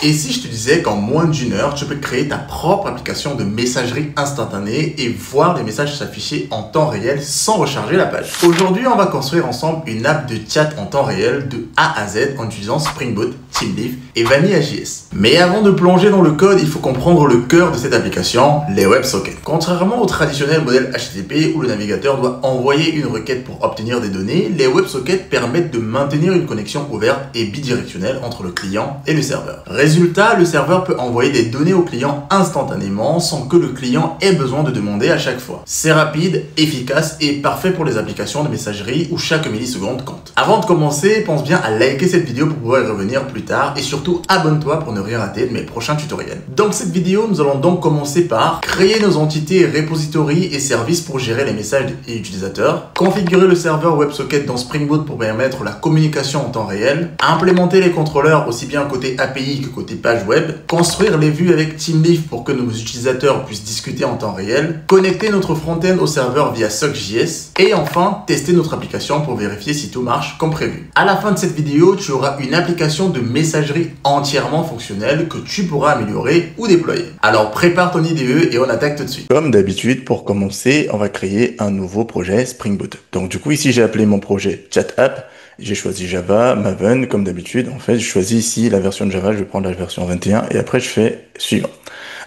Et si je te disais qu'en moins d'une heure, tu peux créer ta propre application de messagerie instantanée et voir les messages s'afficher en temps réel sans recharger la page. Aujourd'hui, on va construire ensemble une app de chat en temps réel de A à Z en utilisant Spring Boot, Teamleaf et Vanilla.js. Mais avant de plonger dans le code, il faut comprendre le cœur de cette application, les WebSockets. Contrairement au traditionnel modèle HTTP où le navigateur doit envoyer une requête pour obtenir des données, les WebSockets permettent de maintenir une connexion ouverte et bidirectionnelle entre le client et le serveur. Résultat, le serveur peut envoyer des données au client instantanément sans que le client ait besoin de demander à chaque fois. C'est rapide, efficace et parfait pour les applications de messagerie où chaque milliseconde compte. Avant de commencer, pense bien à liker cette vidéo pour pouvoir y revenir plus tard et surtout abonne-toi pour ne rien rater de mes prochains tutoriels. Dans cette vidéo, nous allons donc commencer par créer nos entités repositories et services pour gérer les messages des utilisateurs, configurer le serveur WebSocket dans Spring Boot pour permettre la communication en temps réel, implémenter les contrôleurs aussi bien côté API que côté page web, construire les vues avec Teamleaf pour que nos utilisateurs puissent discuter en temps réel, connecter notre front-end au serveur via Sock.js et enfin tester notre application pour vérifier si tout marche comme prévu. À la fin de cette vidéo, tu auras une application de messagerie entièrement fonctionnelle que tu pourras améliorer ou déployer. Alors prépare ton IDE et on attaque tout de suite. Comme d'habitude, pour commencer, on va créer un nouveau projet Spring Boot. Donc du coup ici j'ai appelé mon projet Chat App. J'ai choisi Java, Maven, comme d'habitude. En fait, je choisis ici la version de Java, je vais prendre la version 21 et après je fais suivant.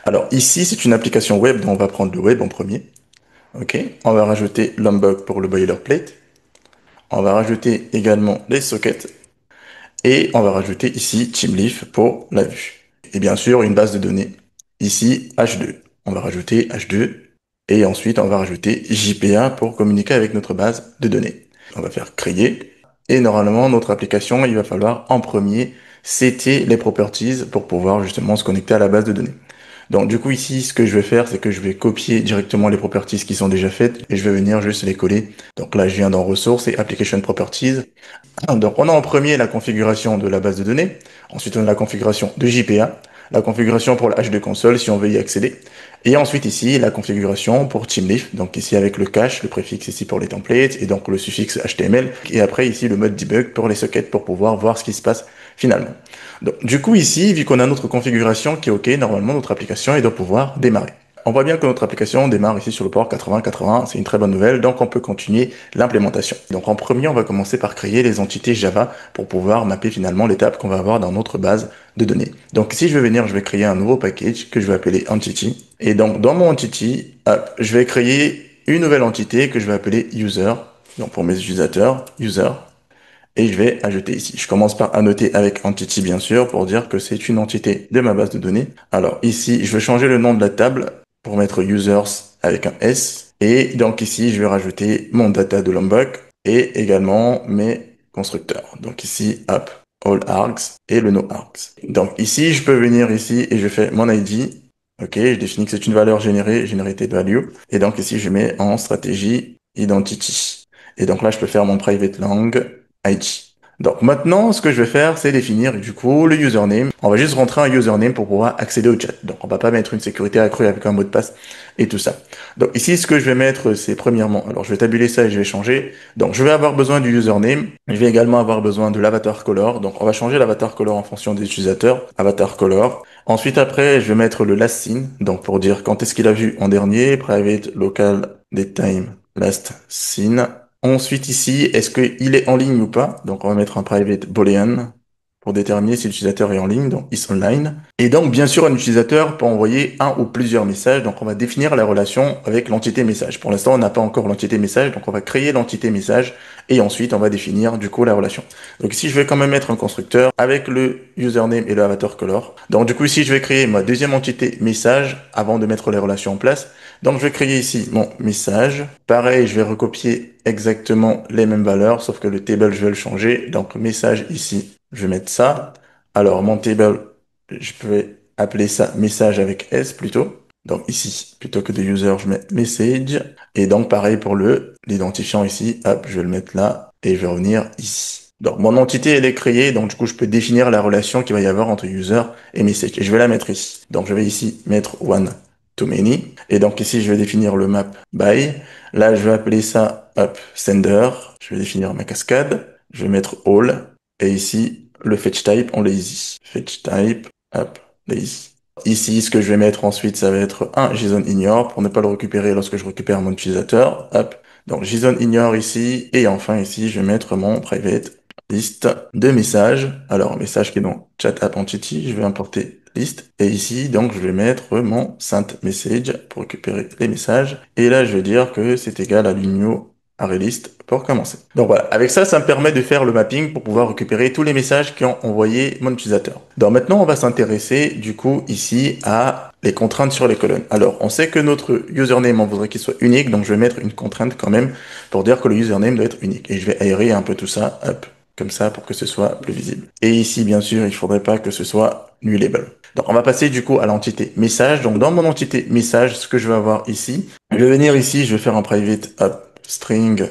Alors ici, c'est une application web, donc on va prendre le web en premier. Ok. On va rajouter Lombok pour le boilerplate. On va rajouter également les sockets et on va rajouter ici Teamleaf pour la vue. Et bien sûr, une base de données. Ici, H2. On va rajouter H2 et ensuite on va rajouter JPA pour communiquer avec notre base de données. On va faire créer. Et normalement, notre application, il va falloir en premier setter les properties pour pouvoir justement se connecter à la base de données. Donc du coup ici, ce que je vais faire, c'est que je vais copier directement les properties qui sont déjà faites et je vais venir juste les coller. Donc là, je viens dans ressources et application properties. Donc on a en premier la configuration de la base de données. Ensuite, on a la configuration de JPA, la configuration pour la H2 console si on veut y accéder. Et ensuite ici, la configuration pour Teamleaf. Donc ici avec le cache, le préfixe ici pour les templates et donc le suffixe HTML. Et après ici le mode debug pour les sockets pour pouvoir voir ce qui se passe finalement. Donc, du coup ici, vu qu'on a notre configuration qui est OK, normalement notre application elle doit pouvoir démarrer. On voit bien que notre application démarre ici sur le port 8080, c'est une très bonne nouvelle, donc on peut continuer l'implémentation. Donc en premier, on va commencer par créer les entités Java pour pouvoir mapper finalement l'étape qu'on va avoir dans notre base de données. Donc ici, je vais venir, je vais créer un nouveau package que je vais appeler entity. Et donc dans mon entity, je vais créer une nouvelle entité que je vais appeler user. Donc pour mes utilisateurs, user. Et je vais ajouter ici. Je commence par annoter avec entity bien sûr pour dire que c'est une entité de ma base de données. Alors ici, je vais changer le nom de la table pour mettre users avec un S. Et donc ici, je vais rajouter mon data de Lombok et également mes constructeurs. Donc ici, hop, all args et le no args. Donc ici, je peux venir ici et je fais mon ID. Ok, je définis que c'est une valeur générée, generated value. Et donc ici, je mets en stratégie identity. Et donc là, je peux faire mon private lang ID. Donc maintenant, ce que je vais faire, c'est définir du coup le username. On va juste rentrer un username pour pouvoir accéder au chat. Donc on va pas mettre une sécurité accrue avec un mot de passe et tout ça. Donc ici, ce que je vais mettre, c'est premièrement, alors je vais tabuler ça et je vais changer. Donc je vais avoir besoin du username. Je vais également avoir besoin de l'avatar color. Donc on va changer l'avatar color en fonction des utilisateurs. Avatar color. Ensuite après, je vais mettre le last seen. Donc pour dire quand est-ce qu'il a vu en dernier. Private local datetime last seen. Ensuite ici, est-ce qu'il est en ligne ou pas? Donc on va mettre un private boolean pour déterminer si l'utilisateur est en ligne, donc is online. Et donc bien sûr un utilisateur peut envoyer un ou plusieurs messages, donc on va définir la relation avec l'entité message. Pour l'instant on n'a pas encore l'entité message, donc on va créer l'entité message et ensuite on va définir du coup la relation. Donc ici je vais quand même mettre un constructeur avec le username et le avatar color. Donc du coup ici je vais créer ma deuxième entité message avant de mettre les relations en place. Donc je vais créer ici mon message. Pareil, je vais recopier exactement les mêmes valeurs, sauf que le table, je vais le changer. Donc message ici, je vais mettre ça. Alors mon table, je peux appeler ça message avec S plutôt. Donc ici, plutôt que de user, je mets message. Et donc pareil pour l'identifiant ici, hop, je vais le mettre là et je vais revenir ici. Donc mon entité, elle est créée, donc du coup je peux définir la relation qu'il va y avoir entre user et message. Et je vais la mettre ici. Donc je vais ici mettre one too many. Et donc ici, je vais définir le map by. Là, je vais appeler ça up sender. Je vais définir ma cascade. Je vais mettre all. Et ici, le fetch type en lazy. Fetch type hop, this. Ici, ce que je vais mettre ensuite, ça va être un JSON ignore pour ne pas le récupérer lorsque je récupère mon utilisateur. Hop. Donc, JSON ignore ici. Et enfin, ici, je vais mettre mon private list de messages. Alors, un message qui est dans chat app entity, je vais importer list. Et ici, donc, je vais mettre mon sent message pour récupérer les messages. Et là, je vais dire que c'est égal à l'union ArrayList pour commencer. Donc voilà, avec ça, ça me permet de faire le mapping pour pouvoir récupérer tous les messages qui ont envoyé mon utilisateur. Donc maintenant, on va s'intéresser du coup ici à les contraintes sur les colonnes. Alors, on sait que notre username, on voudrait qu'il soit unique, donc je vais mettre une contrainte quand même pour dire que le username doit être unique. Et je vais aérer un peu tout ça, hop, comme ça pour que ce soit plus visible. Et ici, bien sûr, il faudrait pas que ce soit nullable. Donc on va passer du coup à l'entité message. Donc dans mon entité message, ce que je vais avoir ici, je vais venir ici, je vais faire un private hop, string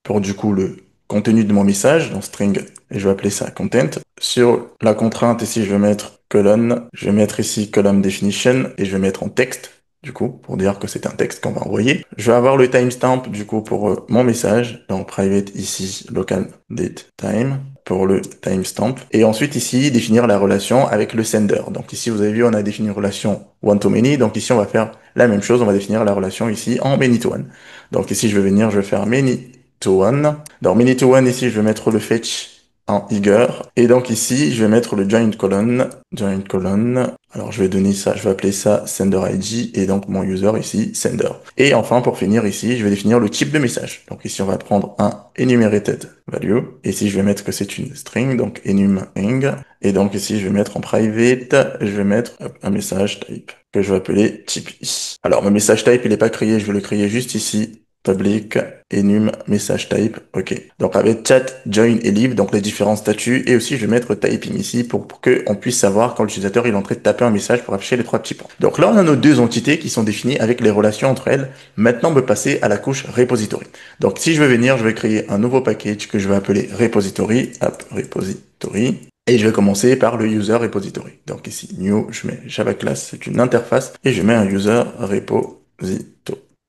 pour du coup le contenu de mon message, donc string, et je vais appeler ça content. Sur la contrainte ici, je vais mettre colonne, je vais mettre ici column definition, et je vais mettre en texte, du coup, pour dire que c'est un texte qu'on va envoyer. Je vais avoir le timestamp, du coup, pour mon message, donc private ici, local date time, pour le timestamp. Et ensuite ici, définir la relation avec le sender. Donc ici, vous avez vu, on a défini une relation one-to-many, donc ici, on va faire la même chose, on va définir la relation ici en many-to-one. Donc ici, je vais venir, je vais faire many to one. Dans many to one, ici, je vais mettre le fetch en eager. Et donc ici, je vais mettre le join column. Join column. Alors, je vais donner ça, je vais appeler ça sender ID et donc mon user ici, sender. Et enfin, pour finir ici, je vais définir le type de message. Donc ici, on va prendre un enumerated value. Et ici, je vais mettre que c'est une string, donc enumerate. Et donc ici, je vais mettre en private, je vais mettre un message type que je vais appeler type i. Alors, mon message type, il n'est pas créé, je vais le créer juste ici. Public, enum, message type, ok. Donc avec chat, join et leave, donc les différents statuts, et aussi je vais mettre typing ici pour que on puisse savoir quand l'utilisateur il est en train de taper un message pour afficher les trois petits points. Donc là on a nos deux entités qui sont définies avec les relations entre elles. Maintenant on peut passer à la couche repository. Donc si je veux venir, je vais créer un nouveau package que je vais appeler repository, hop, repository. Et je vais commencer par le user repository. Donc ici, new, je mets Java class, c'est une interface, et je mets un user repository.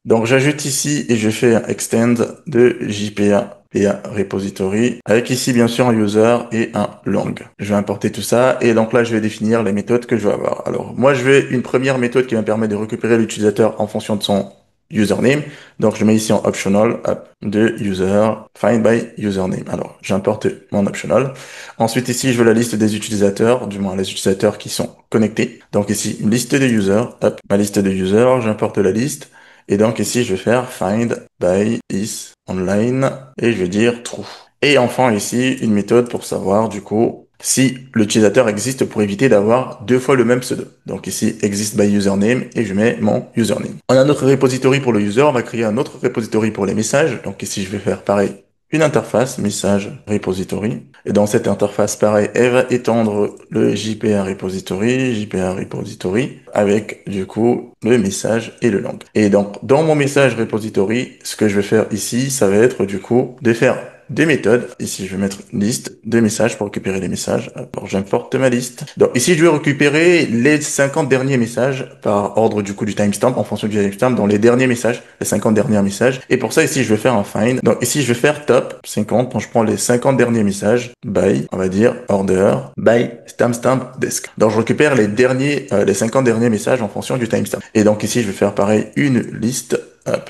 Donc j'ajoute ici et je fais un extend de JPA PA repository avec ici bien sûr un user et un long. Je vais importer tout ça et donc là je vais définir les méthodes que je vais avoir. Alors moi je vais une première méthode qui va me permettre de récupérer l'utilisateur en fonction de son username. Donc je mets ici en optional de user find by username. Alors j'importe mon optional. Ensuite ici je veux la liste des utilisateurs, du moins les utilisateurs qui sont connectés. Donc ici une liste de users, ma liste de users, j'importe la liste. Et donc ici, je vais faire find by is online et je vais dire true. Et enfin ici, une méthode pour savoir du coup si l'utilisateur existe pour éviter d'avoir deux fois le même pseudo. Donc ici, exist by username et je mets mon username. On a notre repository pour le user, on va créer un autre repository pour les messages. Donc ici, je vais faire pareil. Une interface, message repository. Et dans cette interface, pareil, elle va étendre le JPA repository, avec, du coup, le message et le long. Et donc, dans mon message repository, ce que je vais faire ici, ça va être, du coup, de faire des méthodes. Ici, je vais mettre une liste de messages pour récupérer les messages. Alors, j'importe ma liste. Donc, ici, je vais récupérer les 50 derniers messages par ordre, du coup, du timestamp, en fonction du timestamp, dans les derniers messages, les 50 derniers messages. Et pour ça, ici, je vais faire un find. Donc, ici, je vais faire top 50. Donc, je prends les 50 derniers messages by, on va dire, order by timestamp desk. Donc, je récupère les derniers, les 50 derniers messages en fonction du timestamp. Et donc, ici, je vais faire pareil, une liste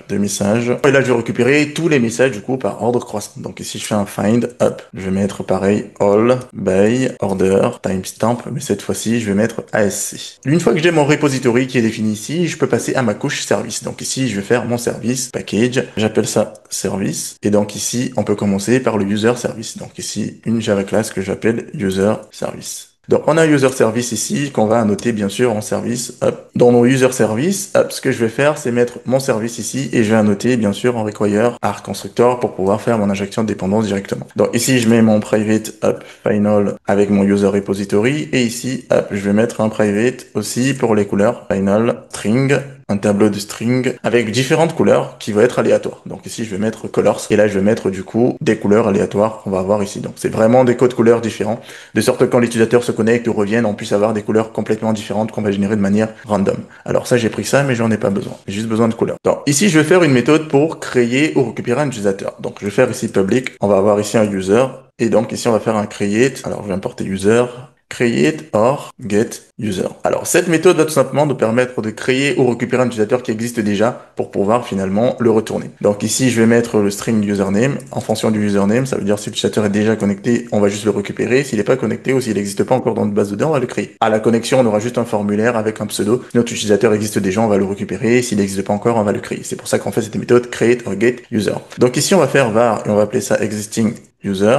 de messages. Et là, je vais récupérer tous les messages, du coup, par ordre croissant. Donc ici, je fais un find, je vais mettre pareil, all, by, order, timestamp, mais cette fois-ci, je vais mettre ASC. Une fois que j'ai mon repository qui est défini ici, je peux passer à ma couche service. Donc ici, je vais faire mon service, package, j'appelle ça service. Et donc ici, on peut commencer par le user service. Donc ici, une Java class que j'appelle user service. Donc, on a un user service ici qu'on va annoter bien sûr en service. Dans nos user service, ce que je vais faire, c'est mettre mon service ici et je vais annoter bien sûr en require arc constructor pour pouvoir faire mon injection de dépendance directement. Donc ici, je mets mon private final avec mon user repository et ici, je vais mettre un private aussi pour les couleurs final string, un tableau de string avec différentes couleurs qui va être aléatoire. Donc ici, je vais mettre colors et là, je vais mettre du coup des couleurs aléatoires qu'on va avoir ici. Donc c'est vraiment des codes couleurs différents, de sorte que quand l'utilisateur se connecte ou revienne, on puisse avoir des couleurs complètement différentes qu'on va générer de manière random. Alors ça, j'ai pris ça, mais j'en ai pas besoin. J'ai juste besoin de couleurs. Donc ici, je vais faire une méthode pour créer ou récupérer un utilisateur. Donc je vais faire ici public. On va avoir ici un user. Et donc ici, on va faire un create. Alors je vais importer user. create or get user. Alors, cette méthode va tout simplement nous permettre de créer ou récupérer un utilisateur qui existe déjà pour pouvoir finalement le retourner. Donc ici, je vais mettre le string username. En fonction du username, ça veut dire si l'utilisateur est déjà connecté, on va juste le récupérer. S'il n'est pas connecté ou s'il n'existe pas encore dans notre base de données, on va le créer. À la connexion, on aura juste un formulaire avec un pseudo. Si notre utilisateur existe déjà, on va le récupérer. S'il n'existe pas encore, on va le créer. C'est pour ça qu'on fait cette méthode create or get user. Donc ici, on va faire var et on va appeler ça existing user.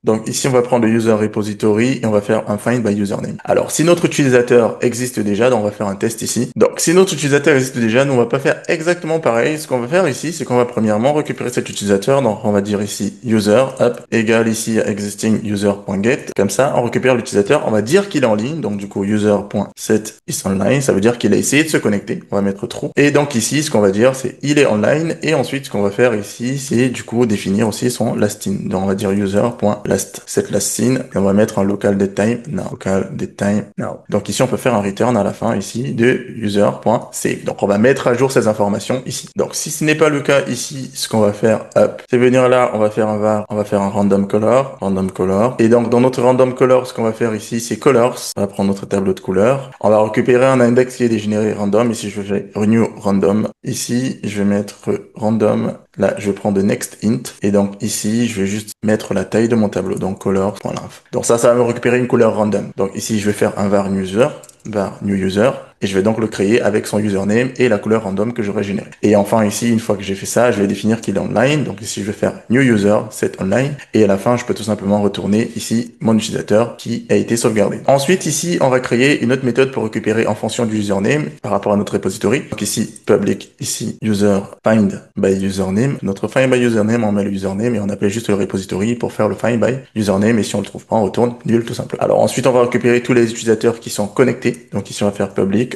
Donc ici, on va prendre le user repository et on va faire un find by username. Alors, si notre utilisateur existe déjà, donc on va faire un test ici. Donc, si notre utilisateur existe déjà, nous, on va pas faire exactement pareil. Ce qu'on va faire ici, c'est qu'on va premièrement récupérer cet utilisateur. Donc, on va dire ici user, égale ici à existing user.get. Comme ça, on récupère l'utilisateur. On va dire qu'il est en ligne. Donc, du coup, user.set is online. Ça veut dire qu'il a essayé de se connecter. On va mettre true. Et donc, ici, ce qu'on va dire, c'est il est online. Et ensuite, ce qu'on va faire ici, c'est du coup définir aussi son last in. Donc on va dire user.last, set last in, et on va mettre un local datetime now. Donc ici on peut faire un return à la fin ici de user.save. Donc on va mettre à jour ces informations ici. Donc si ce n'est pas le cas ici, ce qu'on va faire, c'est venir là, on va faire un var, on va faire un random color, et donc dans notre random color, ce qu'on va faire ici, c'est colors. On va prendre notre tableau de couleurs. On va récupérer un index qui est généré random. Ici je vais renew random. Ici je vais mettre random. Là, je vais prendre next int. Et donc, ici, je vais juste mettre la taille de mon tableau. Donc, color.length. Donc, ça va me récupérer une couleur random. Donc, ici, je vais faire un var new user. Et je vais donc le créer avec son username et la couleur random que j'aurai générée. Et enfin, ici, une fois que j'ai fait ça, je vais définir qu'il est online. Donc, ici, je vais faire new user, set online. Et à la fin, je peux tout simplement retourner ici mon utilisateur qui a été sauvegardé. Ensuite, ici, on va créer une autre méthode pour récupérer en fonction du username par rapport à notre repository. Donc, ici, public, ici, user find by username. Notre find by username, on met le username et on appelle juste le repository pour faire le find by username. Et si on le trouve pas, on retourne nul tout simplement. Alors, ensuite, on va récupérer tous les utilisateurs qui sont connectés. Donc, ici, on va faire public.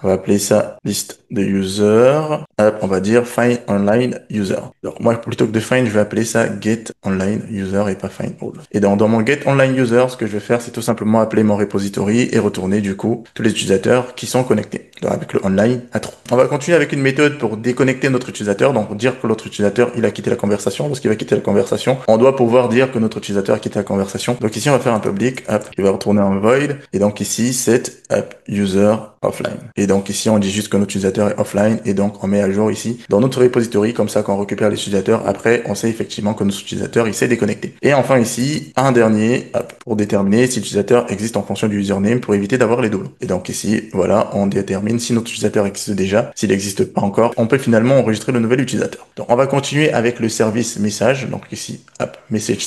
On va appeler ça liste de user. On va dire find online user. Donc moi, plutôt que de find, je vais appeler ça get online user et pas find all. Et dans mon get online user, ce que je vais faire, c'est tout simplement appeler mon repository et retourner du coup tous les utilisateurs qui sont connectés. Donc avec le online à true. On va continuer avec une méthode pour déconnecter notre utilisateur. Donc pour dire que l'autre utilisateur, il a quitté la conversation. Lorsqu'il va quitter la conversation, on doit pouvoir dire que notre utilisateur a quitté la conversation. Donc ici, on va faire un public qui va retourner en void. Et donc ici, set user offline. Et donc ici, on dit juste que notre utilisateur est offline et donc on met à jour ici dans notre repository, comme ça quand on récupère les utilisateurs, après on sait effectivement que notre utilisateur il s'est déconnecté. Et enfin ici, un dernier pour déterminer si l'utilisateur existe en fonction du username pour éviter d'avoir les doubles. Et donc ici, voilà, on détermine si notre utilisateur existe déjà. S'il n'existe pas encore, on peut finalement enregistrer le nouvel utilisateur. Donc on va continuer avec le service message. Donc ici, message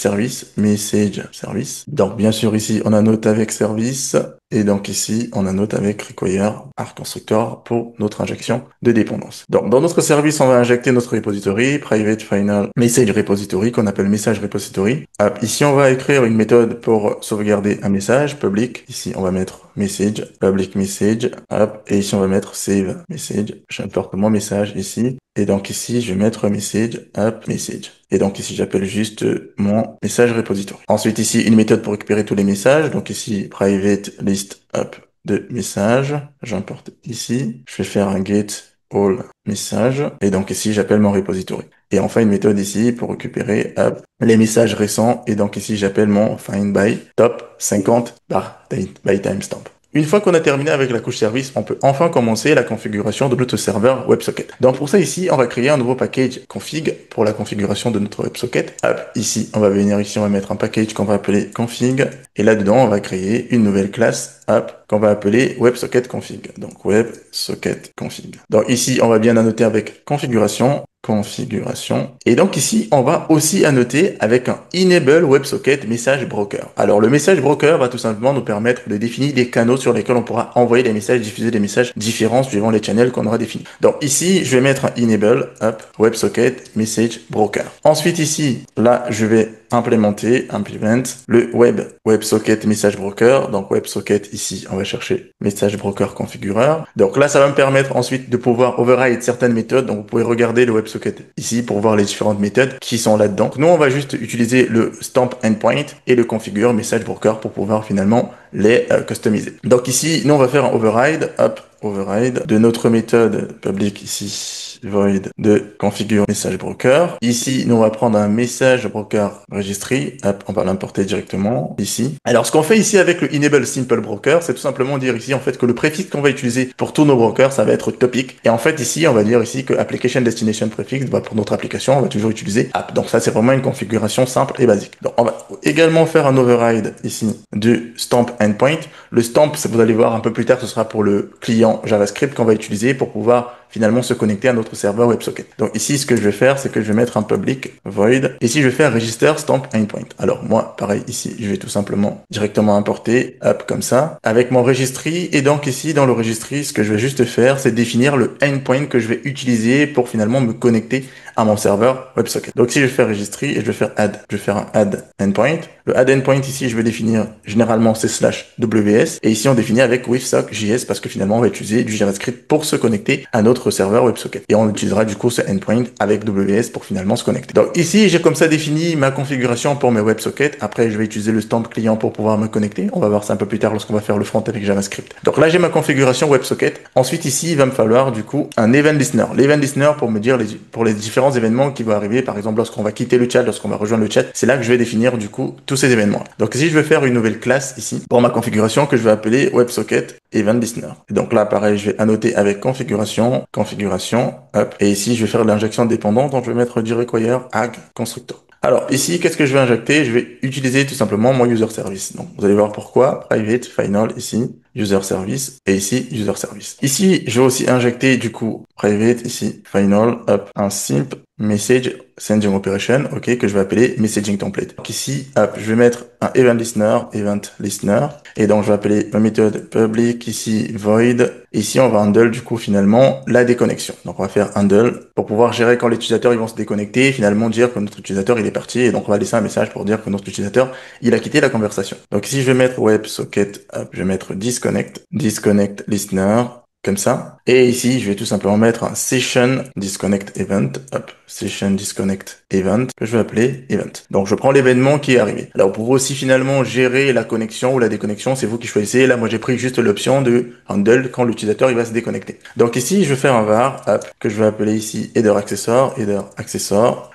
service. Donc bien sûr ici, on a note avec service. Et donc ici, on a note avec require constructor pour notre injection de dépendance. Donc dans notre service, on va injecter notre repository, private final message repository, qu'on appelle message repository. Ici, on va écrire une méthode pour sauvegarder un message public. Ici, on va mettre message, public message, et ici, on va mettre save message. J'importe mon message ici. Et donc ici, je vais mettre message, message. Et donc ici, j'appelle juste mon message repository. Ensuite, ici, une méthode pour récupérer tous les messages. Donc ici, private list de messages. J'importe ici. Je vais faire un get all message. Et donc ici, j'appelle mon repository. Et enfin, une méthode ici pour récupérer les messages récents. Et donc ici, j'appelle mon find by top 50 by timestamp. Une fois qu'on a terminé avec la couche service, on peut enfin commencer la configuration de notre serveur WebSocket. Donc pour ça ici, on va créer un nouveau package config pour la configuration de notre WebSocket. Ici, on va venir ici, on va mettre un package qu'on va appeler config. Et là-dedans, on va créer une nouvelle classe qu'on va appeler WebSocket config. Donc WebSocket config. Donc ici, on va bien annoter avec configuration. Et donc ici, on va aussi annoter avec un enable WebSocket message broker. Alors le message broker va tout simplement nous permettre de définir des canaux sur lesquels on pourra envoyer des messages, diffuser des messages différents suivant les channels qu'on aura définis. Donc ici, je vais mettre un enable WebSocket message broker. Ensuite ici, là, je vais implement le WebSocket message broker. Donc WebSocket ici, on va chercher message broker configureur. Donc là, ça va me permettre ensuite de pouvoir override certaines méthodes. Donc vous pouvez regarder le WebSocket ici pour voir les différentes méthodes qui sont là-dedans. Nous, on va juste utiliser le stamp endpoint et le configure message broker pour pouvoir finalement les customiser. Donc ici, nous, on va faire un override de notre méthode public ici void de configure message broker. Ici, nous on va prendre un message broker registry. Hop, on va l'importer directement ici. Alors, ce qu'on fait ici avec le enable simple broker, c'est tout simplement dire ici en fait que le préfixe qu'on va utiliser pour tous nos brokers, ça va être topic. Et en fait ici, on va dire ici que application destination prefix, bah, pour notre application, on va toujours utiliser app. Donc ça, c'est vraiment une configuration simple et basique. Donc on va également faire un override ici du stamp endpoint. Le stamp, vous allez voir un peu plus tard, ce sera pour le client JavaScript qu'on va utiliser pour pouvoir finalement se connecter à notre serveur WebSocket. Donc ici, ce que je vais faire, c'est que je vais mettre un public void. Ici, je vais faire register stamp endpoint. Alors moi, pareil, ici, je vais tout simplement directement importer, hop, comme ça, avec mon registry. Et donc ici, dans le registry, ce que je vais juste faire, c'est définir le endpoint que je vais utiliser pour finalement me connecter à mon serveur WebSocket. Donc si je fais registry et je vais faire add, je vais faire un add endpoint. Le add endpoint ici, je vais définir généralement c'est /ws. Et ici, on définit avec with sock.js parce que finalement, on va utiliser du JavaScript pour se connecter à notre serveur WebSocket. Et on utilisera du coup ce endpoint avec WS pour finalement se connecter. Donc ici, j'ai comme ça défini ma configuration pour mes WebSockets. Après, je vais utiliser le stamp client pour pouvoir me connecter. On va voir ça un peu plus tard lorsqu'on va faire le front avec JavaScript. Donc là, j'ai ma configuration WebSocket. Ensuite, ici, il va me falloir du coup un event listener. L'event listener pour me dire pour les différents événements qui vont arriver. Par exemple, lorsqu'on va quitter le chat, lorsqu'on va rejoindre le chat, c'est là que je vais définir du coup tous ces événements. Donc ici, je vais faire une nouvelle classe ici pour ma configuration que je vais appeler WebSocket Event Listener. Et donc là, pareil, je vais annoter avec configuration, hop. Et ici, je vais faire l'injection dépendante. Donc je vais mettre du require ag constructor. Alors ici, qu'est-ce que je vais injecter? Je vais utiliser tout simplement mon user service. Donc vous allez voir pourquoi. Private, final, ici, user service, et ici, user service. Ici, je vais aussi injecter du coup private, ici, final, hop, un simple message sending operation, ok, que je vais appeler messaging template. Donc ici, hop, je vais mettre un event listener, et donc je vais appeler ma méthode public, ici, void. Ici, on va handle du coup finalement la déconnexion. Donc on va faire handle pour pouvoir gérer quand les utilisateurs ils vont se déconnecter et finalement dire que notre utilisateur il est parti, et donc on va laisser un message pour dire que notre utilisateur il a quitté la conversation. Donc ici, je vais mettre WebSocket, hop, je vais mettre disconnect listener, comme ça. Et ici, je vais tout simplement mettre un session disconnect event, hop, session disconnect event, que je vais appeler event. Donc, je prends l'événement qui est arrivé. Alors, pour aussi finalement gérer la connexion ou la déconnexion, c'est vous qui choisissez. Là, moi, j'ai pris juste l'option de handle quand l'utilisateur, il va se déconnecter. Donc ici, je vais faire un var, hop, que je vais appeler ici header accessor.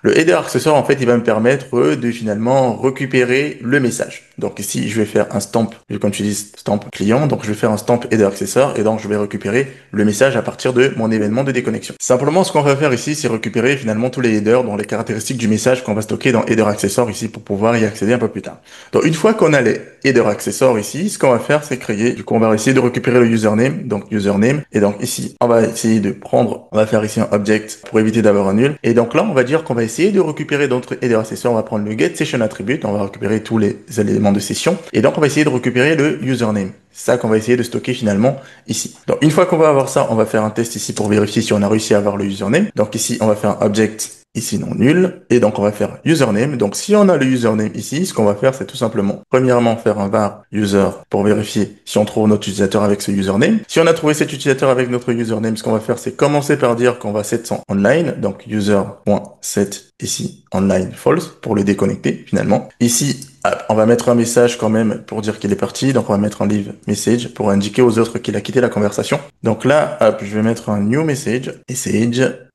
Le header accessor, en fait, il va me permettre de finalement récupérer le message. Donc ici, je vais faire un stamp, vu qu'on utilise stamp client, donc je vais faire un stamp header accessor, et donc je vais récupérer le message à partir de mon événement de déconnexion. Simplement, ce qu'on va faire ici, c'est récupérer finalement tous les headers, dont les caractéristiques du message qu'on va stocker dans header accessor ici pour pouvoir y accéder un peu plus tard. Donc une fois qu'on a les header accessor ici, ce qu'on va faire, c'est créer, du coup, on va essayer de récupérer le username, donc username, et donc ici, on va essayer de prendre, on va faire ici un object pour éviter d'avoir un nul, et donc là, on va dire qu'on va essayer de récupérer d'autres header accessor, on va prendre le get session attribute, on va récupérer tous les éléments de session, et donc on va essayer de récupérer le username. C'est ça qu'on va essayer de stocker finalement ici. Donc une fois qu'on va avoir ça, on va faire un test ici pour vérifier si on a réussi à avoir le username. Donc ici, on va faire un object ici non nul, et donc on va faire username. Donc si on a le username ici, ce qu'on va faire, c'est tout simplement premièrement faire un var user pour vérifier si on trouve notre utilisateur avec ce username. Si on a trouvé cet utilisateur avec notre username, ce qu'on va faire, c'est commencer par dire qu'on va set son online, donc user.set ici online false pour le déconnecter finalement. Ici, on va mettre un message quand même pour dire qu'il est parti. Donc, on va mettre un leave message pour indiquer aux autres qu'il a quitté la conversation. Donc là, hop, je vais mettre un new message,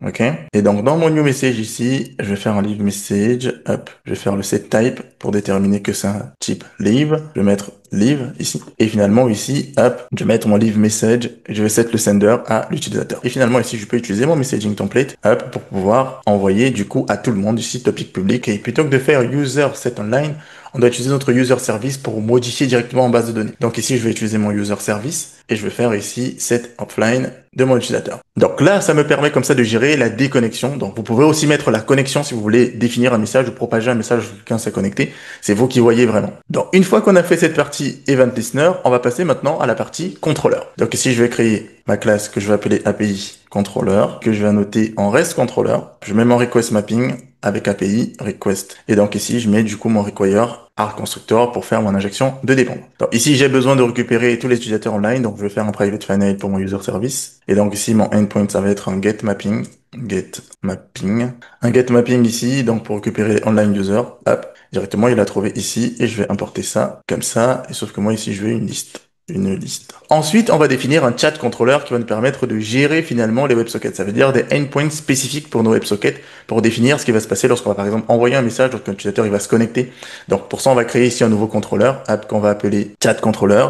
ok. Et donc, dans mon new message ici, je vais faire un leave message, hop, je vais faire le set type pour déterminer que c'est un type leave. Je vais mettre leave ici. Et finalement, ici, hop, je vais mettre mon leave message et je vais set le sender à l'utilisateur. Et finalement, ici, je peux utiliser mon messaging template, hop, pour pouvoir envoyer du coup à tout le monde ici topic public. Et plutôt que de faire user set online, on doit utiliser notre user service pour modifier directement en base de données. Donc ici, je vais utiliser mon user service et je vais faire ici set offline de mon utilisateur. Donc là, ça me permet comme ça de gérer la déconnexion. Donc vous pouvez aussi mettre la connexion si vous voulez définir un message ou propager un message où quelqu'un s'est connecté. C'est vous qui voyez vraiment. Donc une fois qu'on a fait cette partie event listener, on va passer maintenant à la partie contrôleur. Donc ici, je vais créer ma classe que je vais appeler API controller, que je vais annoter en REST controller. Je mets mon request mapping avec API request. Et donc ici, je mets du coup mon require arc constructor pour faire mon injection de dépendance. Donc ici, j'ai besoin de récupérer tous les utilisateurs online, donc je vais faire un private final pour mon user service. Et donc ici, mon endpoint, ça va être un get mapping. Un get mapping ici, donc pour récupérer les online users. Hop, directement, il a trouvé ici, et je vais importer ça comme ça. Et sauf que moi ici, je veux une liste. une liste. Ensuite, on va définir un chat controller qui va nous permettre de gérer finalement les WebSockets. Ça veut dire des endpoints spécifiques pour nos WebSockets pour définir ce qui va se passer lorsqu'on va par exemple envoyer un message lorsqu'un utilisateur il va se connecter. Donc pour ça, on va créer ici un nouveau contrôleur qu'on va appeler chat controller,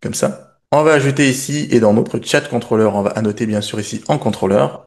comme ça. On va ajouter ici et dans notre chat controller, on va annoter bien sûr ici en contrôleur,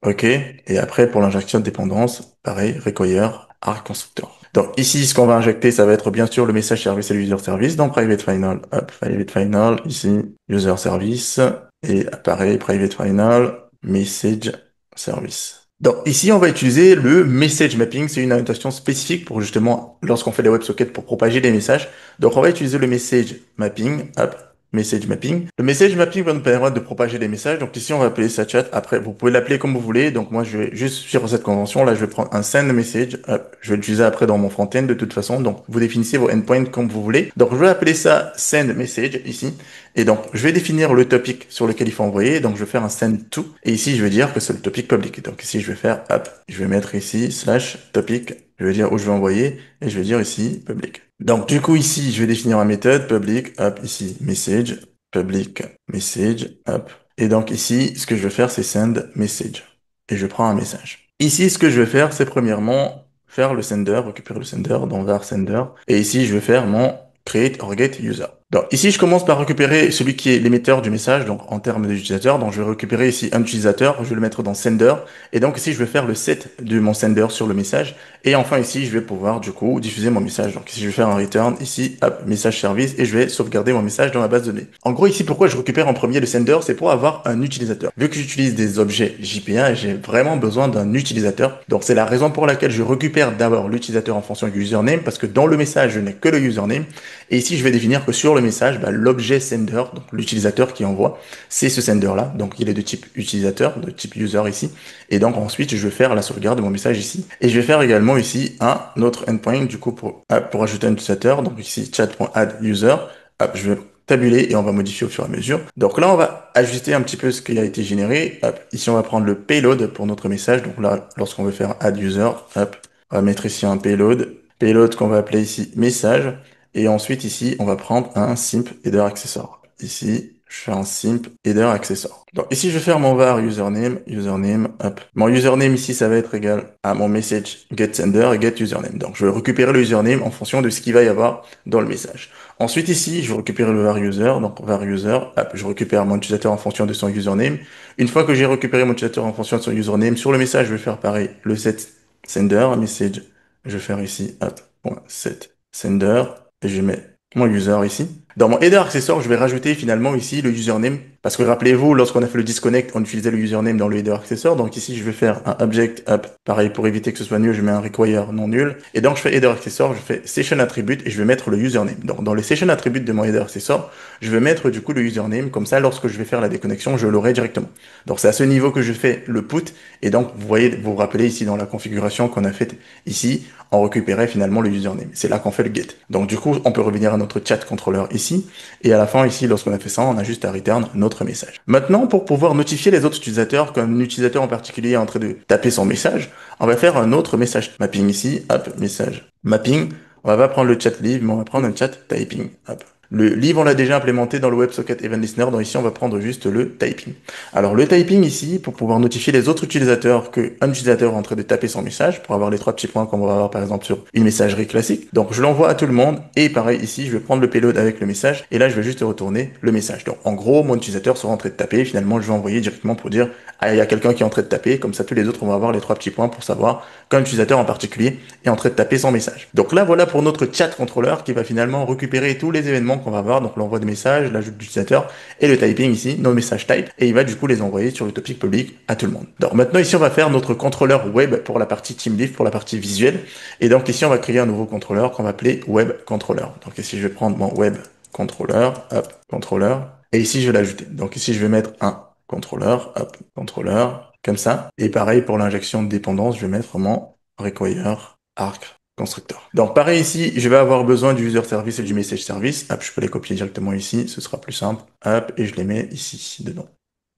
ok. Et après pour l'injection de dépendance, pareil, require arc constructeur. Donc ici, ce qu'on va injecter, ça va être bien sûr le message service et le user service. Donc private final, hop, private final, ici, user service, et pareil, private final, message service. Donc ici, on va utiliser le message mapping. C'est une annotation spécifique pour justement, lorsqu'on fait des WebSockets pour propager des messages. Donc on va utiliser le message mapping, hop, message mapping. Le message mapping va nous permettre de propager des messages. Donc ici, on va appeler ça chat. Après, vous pouvez l'appeler comme vous voulez. Donc moi, je vais juste suivre cette convention. Là, je vais prendre un send message. Hop, je vais l'utiliser après dans mon front-end de toute façon. Donc vous définissez vos endpoints comme vous voulez. Donc je vais appeler ça send message ici. Et donc je vais définir le topic sur lequel il faut envoyer. Donc je vais faire un send to. Et ici, je vais dire que c'est le topic public. Donc ici, je vais faire hop, je vais mettre ici slash topic. Je vais dire où je vais envoyer et je vais dire ici public. Donc du coup ici, je vais définir ma méthode public, hop, ici message, public message, hop. Et donc ici, ce que je vais faire, c'est send message. Et je prends un message. Ici, ce que je vais faire, c'est premièrement faire le sender, récupérer le sender dans var sender. Et ici, je vais faire mon create or get user. Donc ici, je commence par récupérer celui qui est l'émetteur du message, donc en termes d'utilisateur. Donc je vais récupérer ici un utilisateur, je vais le mettre dans sender. Et donc ici, je vais faire le set de mon sender sur le message. Et enfin ici, je vais pouvoir du coup diffuser mon message. Donc ici, je vais faire un return, ici, hop, message service, et je vais sauvegarder mon message dans ma base de données. En gros, ici, pourquoi je récupère en premier le sender, c'est pour avoir un utilisateur. Vu que j'utilise des objets JPA, j'ai vraiment besoin d'un utilisateur. Donc c'est la raison pour laquelle je récupère d'abord l'utilisateur en fonction du username, parce que dans le message, je n'ai que le username. Et ici, je vais définir que sur le message, l'objet sender, donc l'utilisateur qui envoie, c'est ce sender-là. Donc il est de type utilisateur, de type user ici. Et donc ensuite, je vais faire la sauvegarde de mon message ici. Et je vais faire également ici un autre endpoint, du coup, pour ajouter un utilisateur. Donc ici, chat.addUser. Hop, je vais tabuler et on va modifier au fur et à mesure. Donc là, on va ajuster un petit peu ce qui a été généré. Hop, ici, on va prendre le payload pour notre message. Donc là, lorsqu'on veut faire add user, hop, on va mettre ici un payload. Payload qu'on va appeler ici message. Et ensuite, ici, on va prendre un simp header accessor. Ici, je fais un simp header accessor. Donc ici, je vais faire mon var username, hop. Mon username ici, ça va être égal à mon message get sender et get username. Donc je vais récupérer le username en fonction de ce qu'il va y avoir dans le message. Ensuite ici, je vais récupérer le var user, donc var user, hop, je récupère mon utilisateur en fonction de son username. Une fois que j'ai récupéré mon utilisateur en fonction de son username, sur le message, je vais faire pareil, le set sender, message, je vais faire ici, hop, set sender, et je mets mon user ici. Dans mon header accessor, je vais rajouter finalement ici le username. Parce que rappelez-vous, lorsqu'on a fait le disconnect, on utilisait le username dans le header accessor. Donc ici, je vais faire un object up. Pareil, pour éviter que ce soit nul, je mets un require non nul. Et donc, je fais header accessor, je fais session attribute et je vais mettre le username. Donc, dans les session attributes de mon header accessor, je vais mettre du coup le username. Comme ça, lorsque je vais faire la déconnexion, je l'aurai directement. Donc, c'est à ce niveau que je fais le put. Et donc, vous voyez, vous vous rappelez ici dans la configuration qu'on a faite ici, on récupérait finalement le username. C'est là qu'on fait le get. Donc, du coup, on peut revenir à notre chat controller ici. Et à la fin, ici, lorsqu'on a fait ça, on a juste à return notre message. Maintenant, pour pouvoir notifier les autres utilisateurs, qu'un utilisateur en particulier est en train de taper son message, on va faire un autre message mapping ici. Hop, message mapping. On va pas prendre le chat live, mais on va prendre un chat typing. Hop. Le live, on l'a déjà implémenté dans le WebSocket Event Listener, donc ici, on va prendre juste le typing. Alors, le typing ici, pour pouvoir notifier les autres utilisateurs qu'un utilisateur est en train de taper son message, pour avoir les trois petits points qu'on va avoir, par exemple, sur une messagerie classique. Donc, je l'envoie à tout le monde, et pareil, ici, je vais prendre le payload avec le message, et là, je vais juste retourner le message. Donc, en gros, mon utilisateur sera en train de taper, finalement, je vais envoyer directement pour dire, ah, il y a quelqu'un qui est en train de taper, comme ça, tous les autres vont avoir les trois petits points pour savoir qu'un utilisateur en particulier est en train de taper son message. Donc là, voilà pour notre chat controller qui va finalement récupérer tous les événements qu'on va avoir, donc l'envoi de messages, l'ajout d'utilisateur et le typing ici, nos messages type, et il va du coup les envoyer sur le topic public à tout le monde. Donc maintenant ici, on va faire notre contrôleur web pour la partie TeamLeaf, pour la partie visuelle, et donc ici, on va créer un nouveau contrôleur qu'on va appeler web controller. Donc ici, je vais prendre mon web controller, hop, contrôleur, et ici, je vais l'ajouter. Donc ici, je vais mettre un contrôleur, hop, contrôleur, comme ça. Et pareil pour l'injection de dépendance, je vais mettre mon require arc constructeur. Donc pareil ici, je vais avoir besoin du user service et du message service. Hop, je peux les copier directement ici, ce sera plus simple. Hop, et je les mets ici dedans.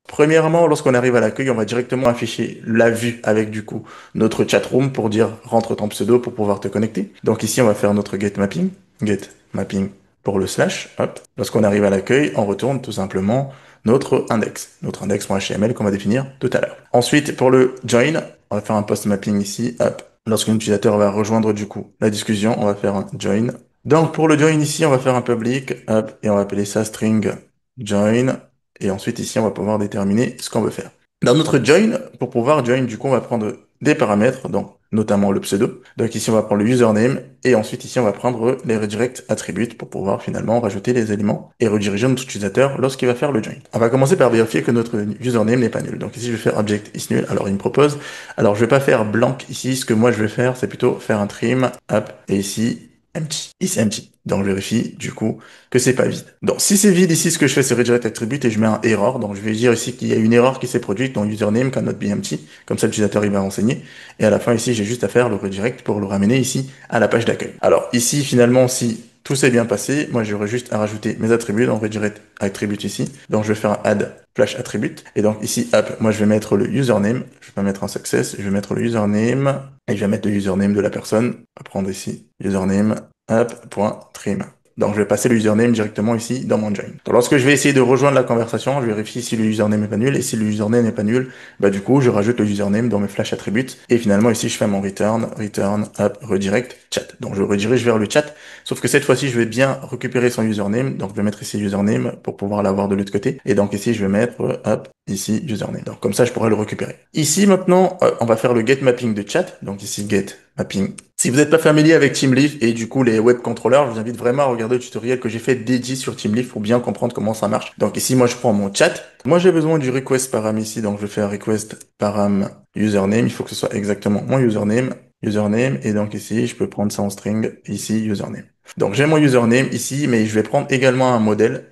Premièrement, lorsqu'on arrive à l'accueil, on va directement afficher la vue avec du coup notre chat room pour dire rentre ton pseudo pour pouvoir te connecter. Donc ici, on va faire notre get mapping, hop, contrôleur, hop, contrôleur. Et ici, je vais l'ajouter. Donc ici, je vais mettre mon web controller, hop, contrôleur, comme ça. Et pareil pour l'injection de dépendance, je vais mettre mon require arc constructeur. Donc pareil ici, je vais avoir besoin du user service et du message service. Hop, je peux les copier directement ici, ce sera plus simple. Hop, et je les mets ici dedans. Premièrement, lorsqu'on arrive à l'accueil, on va directement afficher la vue avec du coup notre chat room pour dire rentre ton pseudo pour pouvoir te connecter. Donc ici, on va faire notre get mapping, get pour le slash, hop. Lorsqu'on arrive à l'accueil, on retourne tout simplement notre index.html qu'on va définir tout à l'heure. Ensuite, pour le join, on va faire un post mapping ici, hop. Lorsqu'un utilisateur va rejoindre du coup la discussion, on va faire un join. Donc pour le join ici, on va faire un public, hop, et on va appeler ça string join. Et ensuite ici, on va pouvoir déterminer ce qu'on veut faire. Dans notre join, pour pouvoir join, du coup, on va prendre des paramètres, donc notamment le pseudo. Donc ici, on va prendre le username et ensuite ici, on va prendre les redirect attributes pour pouvoir finalement rajouter les éléments et rediriger notre utilisateur lorsqu'il va faire le join. On va commencer par vérifier que notre username n'est pas nul. Donc ici, je vais faire object is nul. Alors il me propose, alors je vais pas faire blanc ici. Ce que moi je vais faire, c'est plutôt faire un trim, hop, et ici empty. Ici empty. Donc je vérifie du coup que c'est pas vide. Donc si c'est vide ici, ce que je fais, c'est redirect attribute et je mets un error. Donc je vais dire ici qu'il y a une erreur qui s'est produite dans username cannot be empty. Comme ça, l'utilisateur il va renseigner. Et à la fin ici, j'ai juste à faire le redirect pour le ramener ici à la page d'accueil. Alors ici, finalement, si tout s'est bien passé, moi j'aurais juste à rajouter mes attributs dans redirect attribute ici. Donc je vais faire un add flash attribute. Et donc ici, hop, moi je vais mettre le username. Je vais pas mettre un success. Je vais mettre le username et je vais mettre le username de la personne. On va prendre ici username, hop, point trim. Donc, je vais passer le username directement ici dans mon join. Donc, lorsque je vais essayer de rejoindre la conversation, je vérifie si le username n'est pas nul. Et si le username n'est pas nul, bah, du coup, je rajoute le username dans mes flash attributes. Et finalement, ici, je fais mon return, hop, redirect, chat. Donc, je redirige vers le chat. Sauf que cette fois-ci, je vais bien récupérer son username. Donc, je vais mettre ici username pour pouvoir l'avoir de l'autre côté. Et donc, ici, je vais mettre, hop, ici, username. Donc, comme ça, je pourrais le récupérer. Ici, maintenant, on va faire le get mapping de chat. Donc, ici, get mapping. Si vous n'êtes pas familier avec TeamLeaf et du coup les web controllers, je vous invite vraiment à regarder le tutoriel que j'ai fait dédié sur TeamLeaf pour bien comprendre comment ça marche. Donc ici, moi, je prends mon chat. Moi, j'ai besoin du request param ici, donc je fais un request param username. Il faut que ce soit exactement mon username, et donc ici, je peux prendre ça en string, ici, username. Donc j'ai mon username ici, mais je vais prendre également un modèle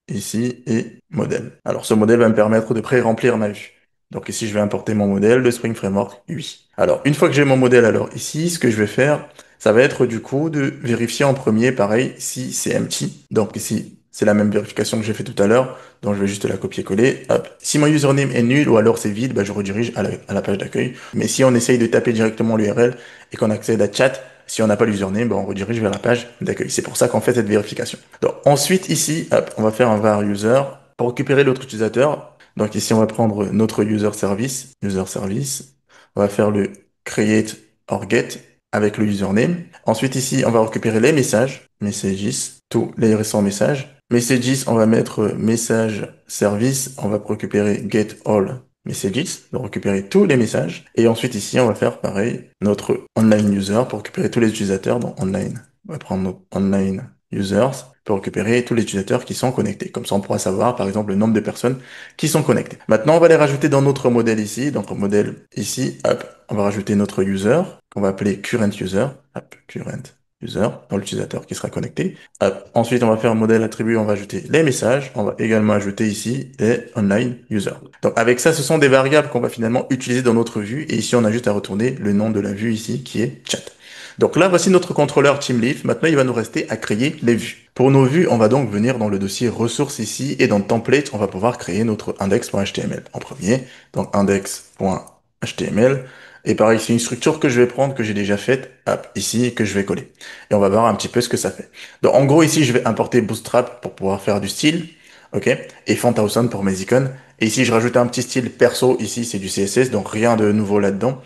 ici et modèle. Alors ce modèle va me permettre de pré-remplir ma vue. Donc ici, je vais importer mon modèle de Spring Framework 8. Alors, une fois que j'ai mon modèle, alors ici, ce que je vais faire, ça va être du coup de vérifier en premier, pareil, si c'est empty. Donc ici, c'est la même vérification que j'ai fait tout à l'heure. Donc je vais juste la copier-coller. Hop. Si mon username est nul ou alors c'est vide, bah, je redirige à la page d'accueil. Mais si on essaye de taper directement l'URL et qu'on accède à chat, si on n'a pas l'username, bah, on redirige vers la page d'accueil. C'est pour ça qu'on fait cette vérification. Donc ensuite, ici, hop, on va faire un var user pour récupérer l'autre utilisateur. Donc ici, on va prendre notre user service. On va faire le create or get avec le username. Ensuite, ici, on va récupérer les messages, messages, tous les récents messages. Messages, on va mettre message service. On va récupérer get all messages, donc récupérer tous les messages. Et ensuite, ici, on va faire pareil, notre online user pour récupérer tous les utilisateurs dans online. On va prendre notre online users pour récupérer tous les utilisateurs qui sont connectés. Comme ça, on pourra savoir, par exemple, le nombre de personnes qui sont connectées. Maintenant, on va les rajouter dans notre modèle ici. Donc, au modèle ici, hop, on va rajouter notre user, qu'on va appeler current user, hop, current user, dans l'utilisateur qui sera connecté. Hop. Ensuite, on va faire un modèle attribut, on va ajouter les messages. On va également ajouter ici les online user. Donc, avec ça, ce sont des variables qu'on va finalement utiliser dans notre vue. Et ici, on a juste à retourner le nom de la vue ici, qui est chat. Donc là, voici notre contrôleur TeamLeaf. Maintenant, il va nous rester à créer les vues. Pour nos vues, on va donc venir dans le dossier ressources ici et dans template, on va pouvoir créer notre index.html en premier. Donc index.html. Et pareil, c'est une structure que je vais prendre, que j'ai déjà faite, hop, ici, et que je vais coller. Et on va voir un petit peu ce que ça fait. Donc en gros, ici, je vais importer Bootstrap pour pouvoir faire du style. OK? Et Fanthausen pour mes icônes. Et ici, je rajoute un petit style perso. Ici, c'est du CSS, donc rien de nouveau là-dedans.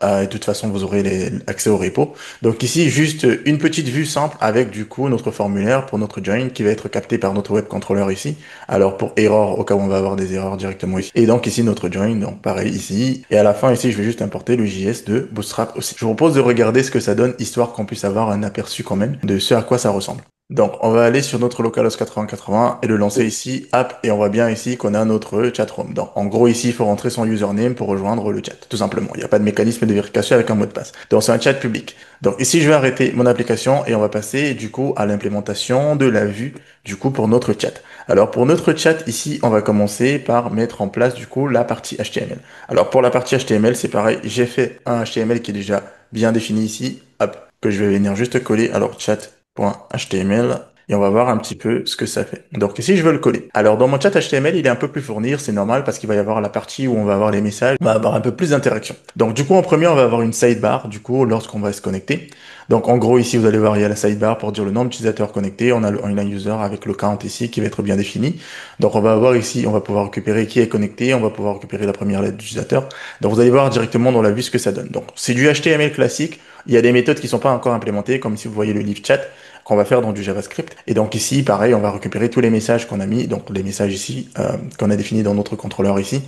Et de toute façon, vous aurez accès au repo. Donc ici, juste une petite vue simple avec du coup notre formulaire pour notre join qui va être capté par notre web controller ici. Alors pour erreur, au cas où on va avoir des erreurs directement ici. Et donc ici notre join, donc pareil ici. Et à la fin ici, je vais juste importer le JS de Bootstrap aussi. Je vous propose de regarder ce que ça donne, histoire qu'on puisse avoir un aperçu quand même de ce à quoi ça ressemble. Donc, on va aller sur notre localhost 8080 et le lancer ici, app, et on voit bien ici qu'on a notre chat room. Donc, en gros, ici, il faut rentrer son username pour rejoindre le chat, tout simplement. Il n'y a pas de mécanisme de vérification avec un mot de passe. Donc, c'est un chat public. Donc, ici, je vais arrêter mon application et on va passer, du coup, à l'implémentation de la vue, du coup, pour notre chat. Alors, pour notre chat, ici, on va commencer par mettre en place, du coup, la partie HTML. Alors, pour la partie HTML, c'est pareil. J'ai fait un HTML qui est déjà bien défini ici, hop, que je vais venir juste coller. Alors, chat.html. et on va voir un petit peu ce que ça fait. Donc ici, je veux le coller. Alors dans mon chat HTML, il est un peu plus fournir, c'est normal parce qu'il va y avoir la partie où on va avoir les messages, on va avoir un peu plus d'interaction. Donc du coup, en premier, on va avoir une sidebar, du coup, lorsqu'on va se connecter. Donc en gros, ici, vous allez voir, il y a la sidebar pour dire le nombre d'utilisateurs connectés. On a le online user avec le count ici qui va être bien défini. Donc on va avoir ici, on va pouvoir récupérer qui est connecté, on va pouvoir récupérer la première lettre d'utilisateur. Donc vous allez voir directement dans la vue ce que ça donne. Donc c'est du HTML classique. Il y a des méthodes qui sont pas encore implémentées, comme ici vous voyez le live chat qu'on va faire dans du JavaScript. Et donc ici, pareil, on va récupérer tous les messages qu'on a mis, donc les messages ici, qu'on a définis dans notre contrôleur ici.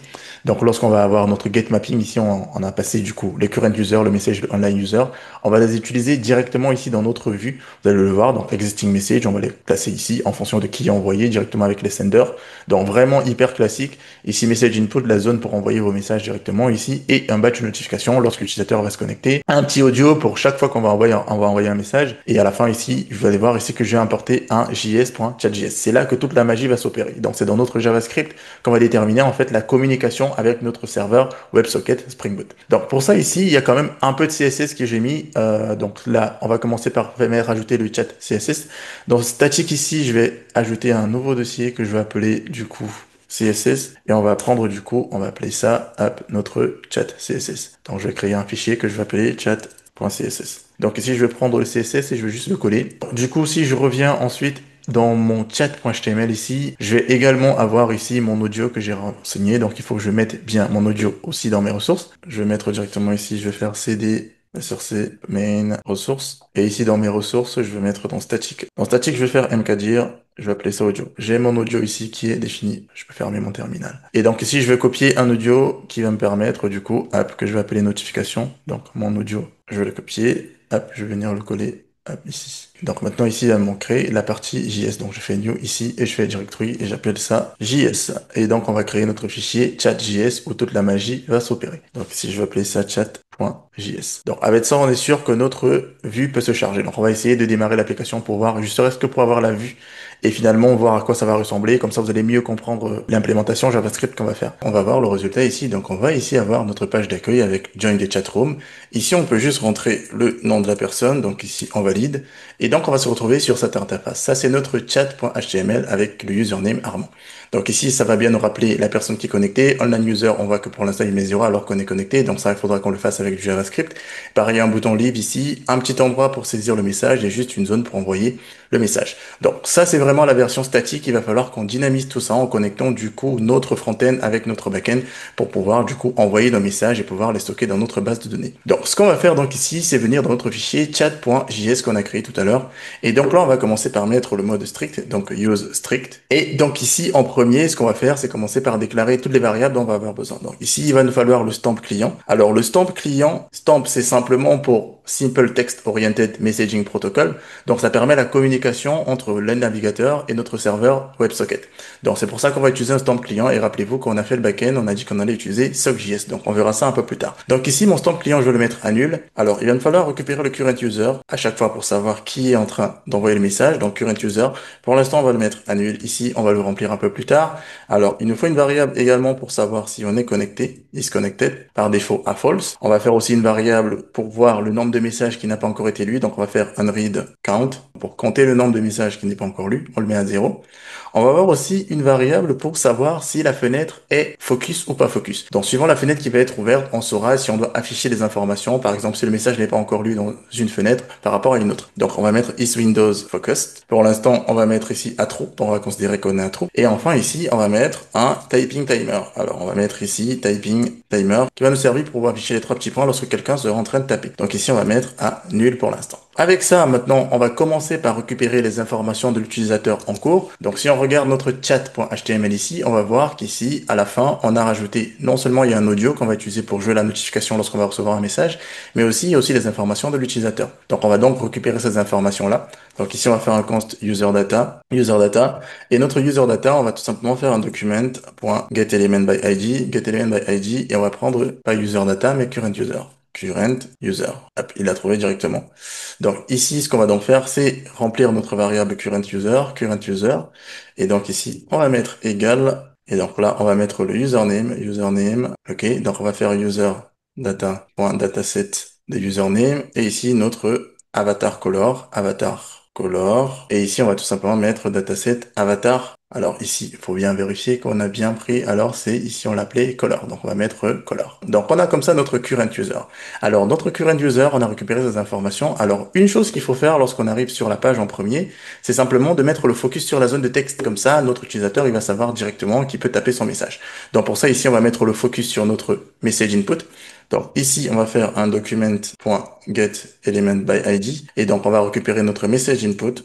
Donc lorsqu'on va avoir notre get mapping, ici on a passé du coup les current user, le message online user, on va les utiliser directement ici dans notre vue. Vous allez le voir, donc existing message, on va les placer ici en fonction de qui est envoyé directement avec les senders. Donc vraiment hyper classique. Ici message input, la zone pour envoyer vos messages directement ici, et un batch de notification lorsque l'utilisateur va se connecter. Un petit audio pour chaque fois qu'on va envoyer un message. Et à la fin ici, je vais aller voir ici que j'ai importé un js.chatjs. C'est là que toute la magie va s'opérer. Donc c'est dans notre JavaScript qu'on va déterminer en fait la communication avec notre serveur WebSocket Spring Boot. Donc pour ça ici, il y a quand même un peu de CSS que j'ai mis. Donc là, on va commencer par rajouter le chat CSS. Dans statique ici, je vais ajouter un nouveau dossier que je vais appeler du coup CSS, et on va prendre du coup, on va appeler ça notre chat CSS. Donc je vais créer un fichier que je vais appeler chat.css. Donc ici, je vais prendre le CSS et je vais juste le coller. Du coup, si je reviens ensuite dans mon chat.html ici, je vais également avoir ici mon audio que j'ai renseigné. Donc il faut que je mette bien mon audio aussi dans mes ressources. Je vais mettre directement ici, je vais faire cd sur ces main ressources. Et ici, dans mes ressources, je vais mettre dans statique. Dans statique, je vais faire mkdir, je vais appeler ça audio. J'ai mon audio ici qui est défini. Je peux fermer mon terminal. Et donc ici, je vais copier un audio qui va me permettre, du coup, que je vais appeler notification. Donc mon audio, je vais le copier. Je vais venir le coller ici. Donc maintenant ici, il va me manquer la partie JS. Donc je fais new ici et je fais directory et j'appelle ça JS. Et donc on va créer notre fichier chat.js où toute la magie va s'opérer. Donc ici, je vais appeler ça chat.js. Donc avec ça, on est sûr que notre vue peut se charger. Donc on va essayer de démarrer l'application pour voir, juste reste que pour avoir la vue et finalement voir à quoi ça va ressembler. Comme ça, vous allez mieux comprendre l'implémentation JavaScript qu'on va faire. On va voir le résultat ici. Donc on va ici avoir notre page d'accueil avec Join the Chat Room. Ici, on peut juste rentrer le nom de la personne. Donc ici, on valide. Et donc, on va se retrouver sur cette interface. Ça, c'est notre chat.html avec le username Armand. Donc ici, ça va bien nous rappeler la personne qui est connectée. Online user, on voit que pour l'instant, il met 0 alors qu'on est connecté. Donc ça, il faudra qu'on le fasse avec du JavaScript. Pareil, un bouton live ici, un petit endroit pour saisir le message et juste une zone pour envoyer le message. Donc ça, c'est vraiment la version statique. Il va falloir qu'on dynamise tout ça en connectant du coup notre front-end avec notre back-end pour pouvoir du coup envoyer nos messages et pouvoir les stocker dans notre base de données. Donc ce qu'on va faire donc ici, c'est venir dans notre fichier chat.js qu'on a créé tout à l'heure. Et donc là, on va commencer par mettre le mode strict, donc use strict. Et donc ici, en premier, ce qu'on va faire, c'est commencer par déclarer toutes les variables dont on va avoir besoin. Donc ici, il va nous falloir le stamp client. Alors le stamp client, stamp, c'est simplement pour Simple Text Oriented Messaging Protocol. Donc ça permet la communication entre le navigateur et notre serveur WebSocket. Donc c'est pour ça qu'on va utiliser un stamp client. Et rappelez-vous, quand on a fait le backend, on a dit qu'on allait utiliser SockJS. Donc on verra ça un peu plus tard. Donc ici, mon stamp client, je vais le mettre à nul. Alors il va me falloir récupérer le current user à chaque fois pour savoir qui est en train d'envoyer le message. Donc current user, pour l'instant, on va le mettre à nul. Ici, on va le remplir un peu plus tard. Alors il nous faut une variable également pour savoir si on est connecté, is connected, par défaut à false. On va faire aussi une variable pour voir le nombre de messages qui n'a pas encore été lu. Donc on va faire unread count pour compter le nombre de messages qui n'est pas encore lu. On le met à 0. On va avoir aussi une variable pour savoir si la fenêtre est focus ou pas focus. Donc, suivant la fenêtre qui va être ouverte, on saura si on doit afficher des informations. Par exemple, si le message n'est pas encore lu dans une fenêtre par rapport à une autre. Donc, on va mettre is Windows focused. Pour l'instant, on va mettre ici à true. Donc, on va considérer qu'on est à true. Et enfin, ici, on va mettre un typing timer. Alors, on va mettre ici typing timer qui va nous servir pour pouvoir afficher les 3 petits points lorsque quelqu'un sera en train de taper. Donc, ici, on va mettre à nul pour l'instant. Avec ça, maintenant, on va commencer par récupérer les informations de l'utilisateur en cours. Donc, si on regarde notre chat.html ici, on va voir qu'ici, à la fin, on a rajouté, non seulement il y a un audio qu'on va utiliser pour jouer la notification lorsqu'on va recevoir un message, mais aussi, il y a aussi les informations de l'utilisateur. Donc, on va donc récupérer ces informations-là. Donc, ici, on va faire un const user data, et notre user data, on va tout simplement faire un document.getElementById, et on va prendre pas user data, mais current user. Hop, il l'a trouvé directement. Donc ici, ce qu'on va donc faire, c'est remplir notre variable current user. Et donc ici, on va mettre égal. Et donc là, on va mettre le username. OK. Donc on va faire user data.dataset de username. Et ici, notre avatar color, avatar color. Et ici, on va tout simplement mettre dataset avatar. Alors ici, il faut bien vérifier qu'on a bien pris. Alors c'est ici, on l'appelait color. Donc on va mettre color. Donc on a comme ça notre current user. Alors notre current user, on a récupéré ces informations. Alors une chose qu'il faut faire lorsqu'on arrive sur la page en premier, c'est simplement de mettre le focus sur la zone de texte. Comme ça, notre utilisateur, il va savoir directement qu'il peut taper son message. Donc pour ça, ici, on va mettre le focus sur notre message input. Donc ici, on va faire un document.getElementById et donc on va récupérer notre message input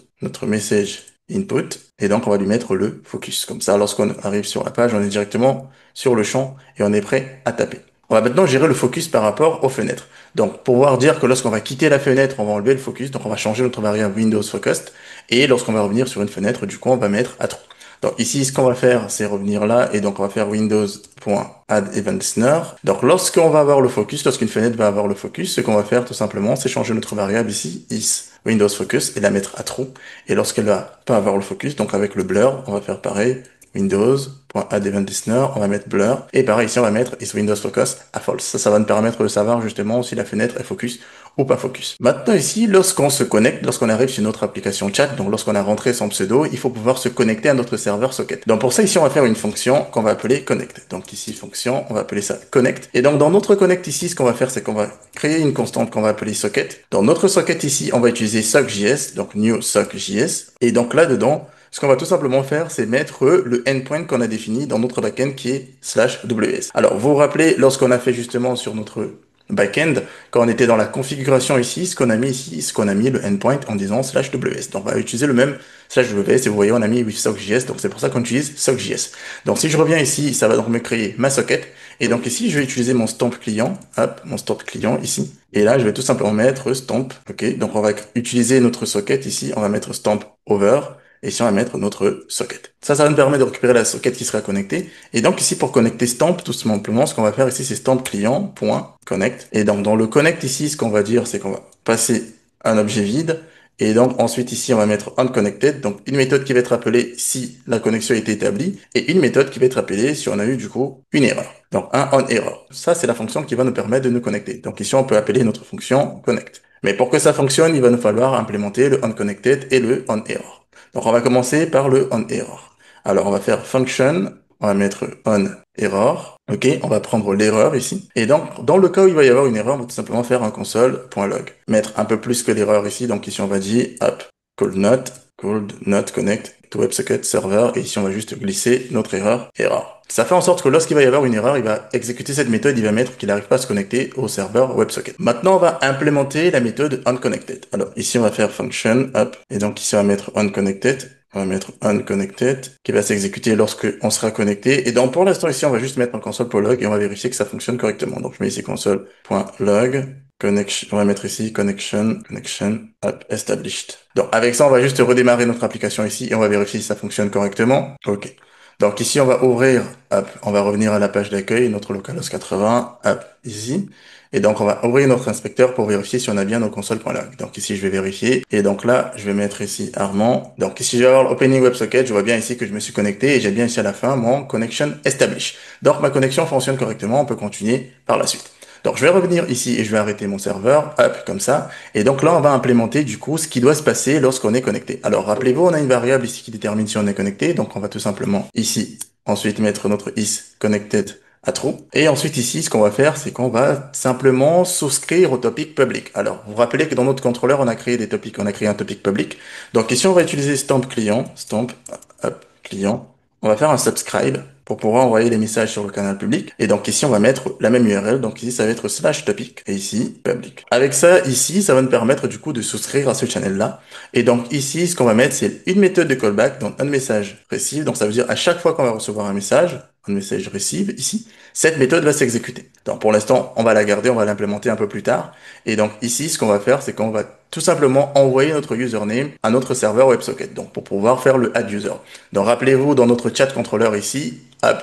et donc on va lui mettre le focus. Comme ça, lorsqu'on arrive sur la page, on est directement sur le champ et on est prêt à taper. On va maintenant gérer le focus par rapport aux fenêtres. Donc pour pouvoir dire que lorsqu'on va quitter la fenêtre, on va enlever le focus, donc on va changer notre variable Windows Focused et lorsqu'on va revenir sur une fenêtre, du coup, on va mettre à true. Donc ici, ce qu'on va faire, c'est revenir là, et donc on va faire Windows.addEventListener. Donc lorsqu'on va avoir le focus, lorsqu'une fenêtre va avoir le focus, ce qu'on va faire tout simplement, c'est changer notre variable ici, isWindowsFocus, et la mettre à true. Et lorsqu'elle va pas avoir le focus, donc avec le blur, on va faire pareil, Windows.addEventListener, on va mettre blur, et pareil ici on va mettre isWindowsFocus à false. Ça va nous permettre de savoir justement si la fenêtre est focus ou pas focus. Maintenant ici, lorsqu'on se connecte, lorsqu'on arrive sur notre application chat, donc lorsqu'on a rentré son pseudo, il faut pouvoir se connecter à notre serveur socket. Donc pour ça ici, on va faire une fonction qu'on va appeler connect. Donc ici, fonction, on va appeler ça connect. Et donc dans notre connect ici, ce qu'on va faire, c'est qu'on va créer une constante qu'on va appeler socket. Dans notre socket ici, on va utiliser sock.js, donc new sock.js. Et donc là-dedans, ce qu'on va tout simplement faire, c'est mettre le endpoint qu'on a défini dans notre backend qui est /ws. Alors, vous vous rappelez, lorsqu'on a fait justement sur notre backend, quand on était dans la configuration ici, ce qu'on a mis ici, ce qu'on a mis le endpoint en disant /ws. Donc, on va utiliser le même /ws et vous voyez, on a mis with sock.js, donc c'est pour ça qu'on utilise sock.js. Donc, si je reviens ici, ça va donc me créer ma socket. Et donc ici, je vais utiliser mon stamp client, hop, mon stamp client ici. Et là, je vais tout simplement mettre stamp, ok. Donc, on va utiliser notre socket ici, on va mettre stamp over. Et ici, on va mettre notre socket. Ça va nous permettre de récupérer la socket qui sera connectée. Et donc ici, pour connecter stamp, tout simplement, ce qu'on va faire ici, c'est stamp client.connect. Et donc dans le connect ici, ce qu'on va dire, c'est qu'on va passer un objet vide. Et donc ensuite ici, on va mettre unconnected. Donc une méthode qui va être appelée si la connexion a été établie. Et une méthode qui va être appelée si on a eu du coup une erreur. Donc un on error. Ça, c'est la fonction qui va nous permettre de nous connecter. Donc ici, on peut appeler notre fonction connect. Mais pour que ça fonctionne, il va nous falloir implémenter le unconnected et le on error. Donc, on va commencer par le onError. Alors, on va faire function, on va mettre onError. OK, on va prendre l'erreur ici. Et donc, dans le cas où il va y avoir une erreur, on va tout simplement faire un console.log. Mettre un peu plus que l'erreur ici. Donc, ici, on va dire, hop, called not connect to WebSocket server. Et ici, on va juste glisser notre erreur. Ça fait en sorte que lorsqu'il va y avoir une erreur, il va exécuter cette méthode, il va mettre qu'il n'arrive pas à se connecter au serveur WebSocket. Maintenant, on va implémenter la méthode onConnected. Alors, ici, on va faire function, hop, et donc ici, on va mettre onConnected. On va mettre unconnected, qui va s'exécuter lorsque on sera connecté. Et donc, pour l'instant, ici, on va juste mettre un console.log et on va vérifier que ça fonctionne correctement. Donc, je mets ici console.log. Connection, on va mettre ici connection, hop, established. Donc, avec ça, on va juste redémarrer notre application ici et on va vérifier si ça fonctionne correctement. OK. Donc ici, on va ouvrir, hop, on va revenir à la page d'accueil, notre localhost 80, hop, ici. Et donc, on va ouvrir notre inspecteur pour vérifier si on a bien nos consoles.log. Donc ici, je vais vérifier. Et donc là, je vais mettre ici Armand. Donc ici, je vais avoir l'opening WebSocket. Je vois bien ici que je me suis connecté et j'ai bien ici à la fin mon connection established. Donc ma connexion fonctionne correctement. On peut continuer par la suite. Donc, je vais revenir ici et je vais arrêter mon serveur, hop, comme ça. Et donc là, on va implémenter du coup ce qui doit se passer lorsqu'on est connecté. Alors, rappelez-vous, on a une variable ici qui détermine si on est connecté. Donc, on va tout simplement ici, ensuite mettre notre isConnected à true. Et ensuite ici, ce qu'on va faire, c'est qu'on va simplement souscrire au topic public. Alors, vous vous rappelez que dans notre contrôleur, on a créé des topics, on a créé un topic public. Donc ici, on va utiliser stamp client, hop, client. On va faire un subscribe pour pouvoir envoyer les messages sur le canal public. Et donc ici, on va mettre la même URL. Donc ici, ça va être /topic. Et ici, public. Avec ça, ici, ça va nous permettre du coup de souscrire à ce channel-là. Et donc ici, ce qu'on va mettre, c'est une méthode de callback, donc un message receive. Donc ça veut dire à chaque fois qu'on va recevoir un message receive ici, cette méthode va s'exécuter. Donc pour l'instant, on va la garder, on va l'implémenter un peu plus tard. Et donc ici, ce qu'on va faire, c'est qu'on va tout simplement envoyer notre username à notre serveur WebSocket. Donc pour pouvoir faire le add user. Donc rappelez-vous, dans notre chat contrôleur ici,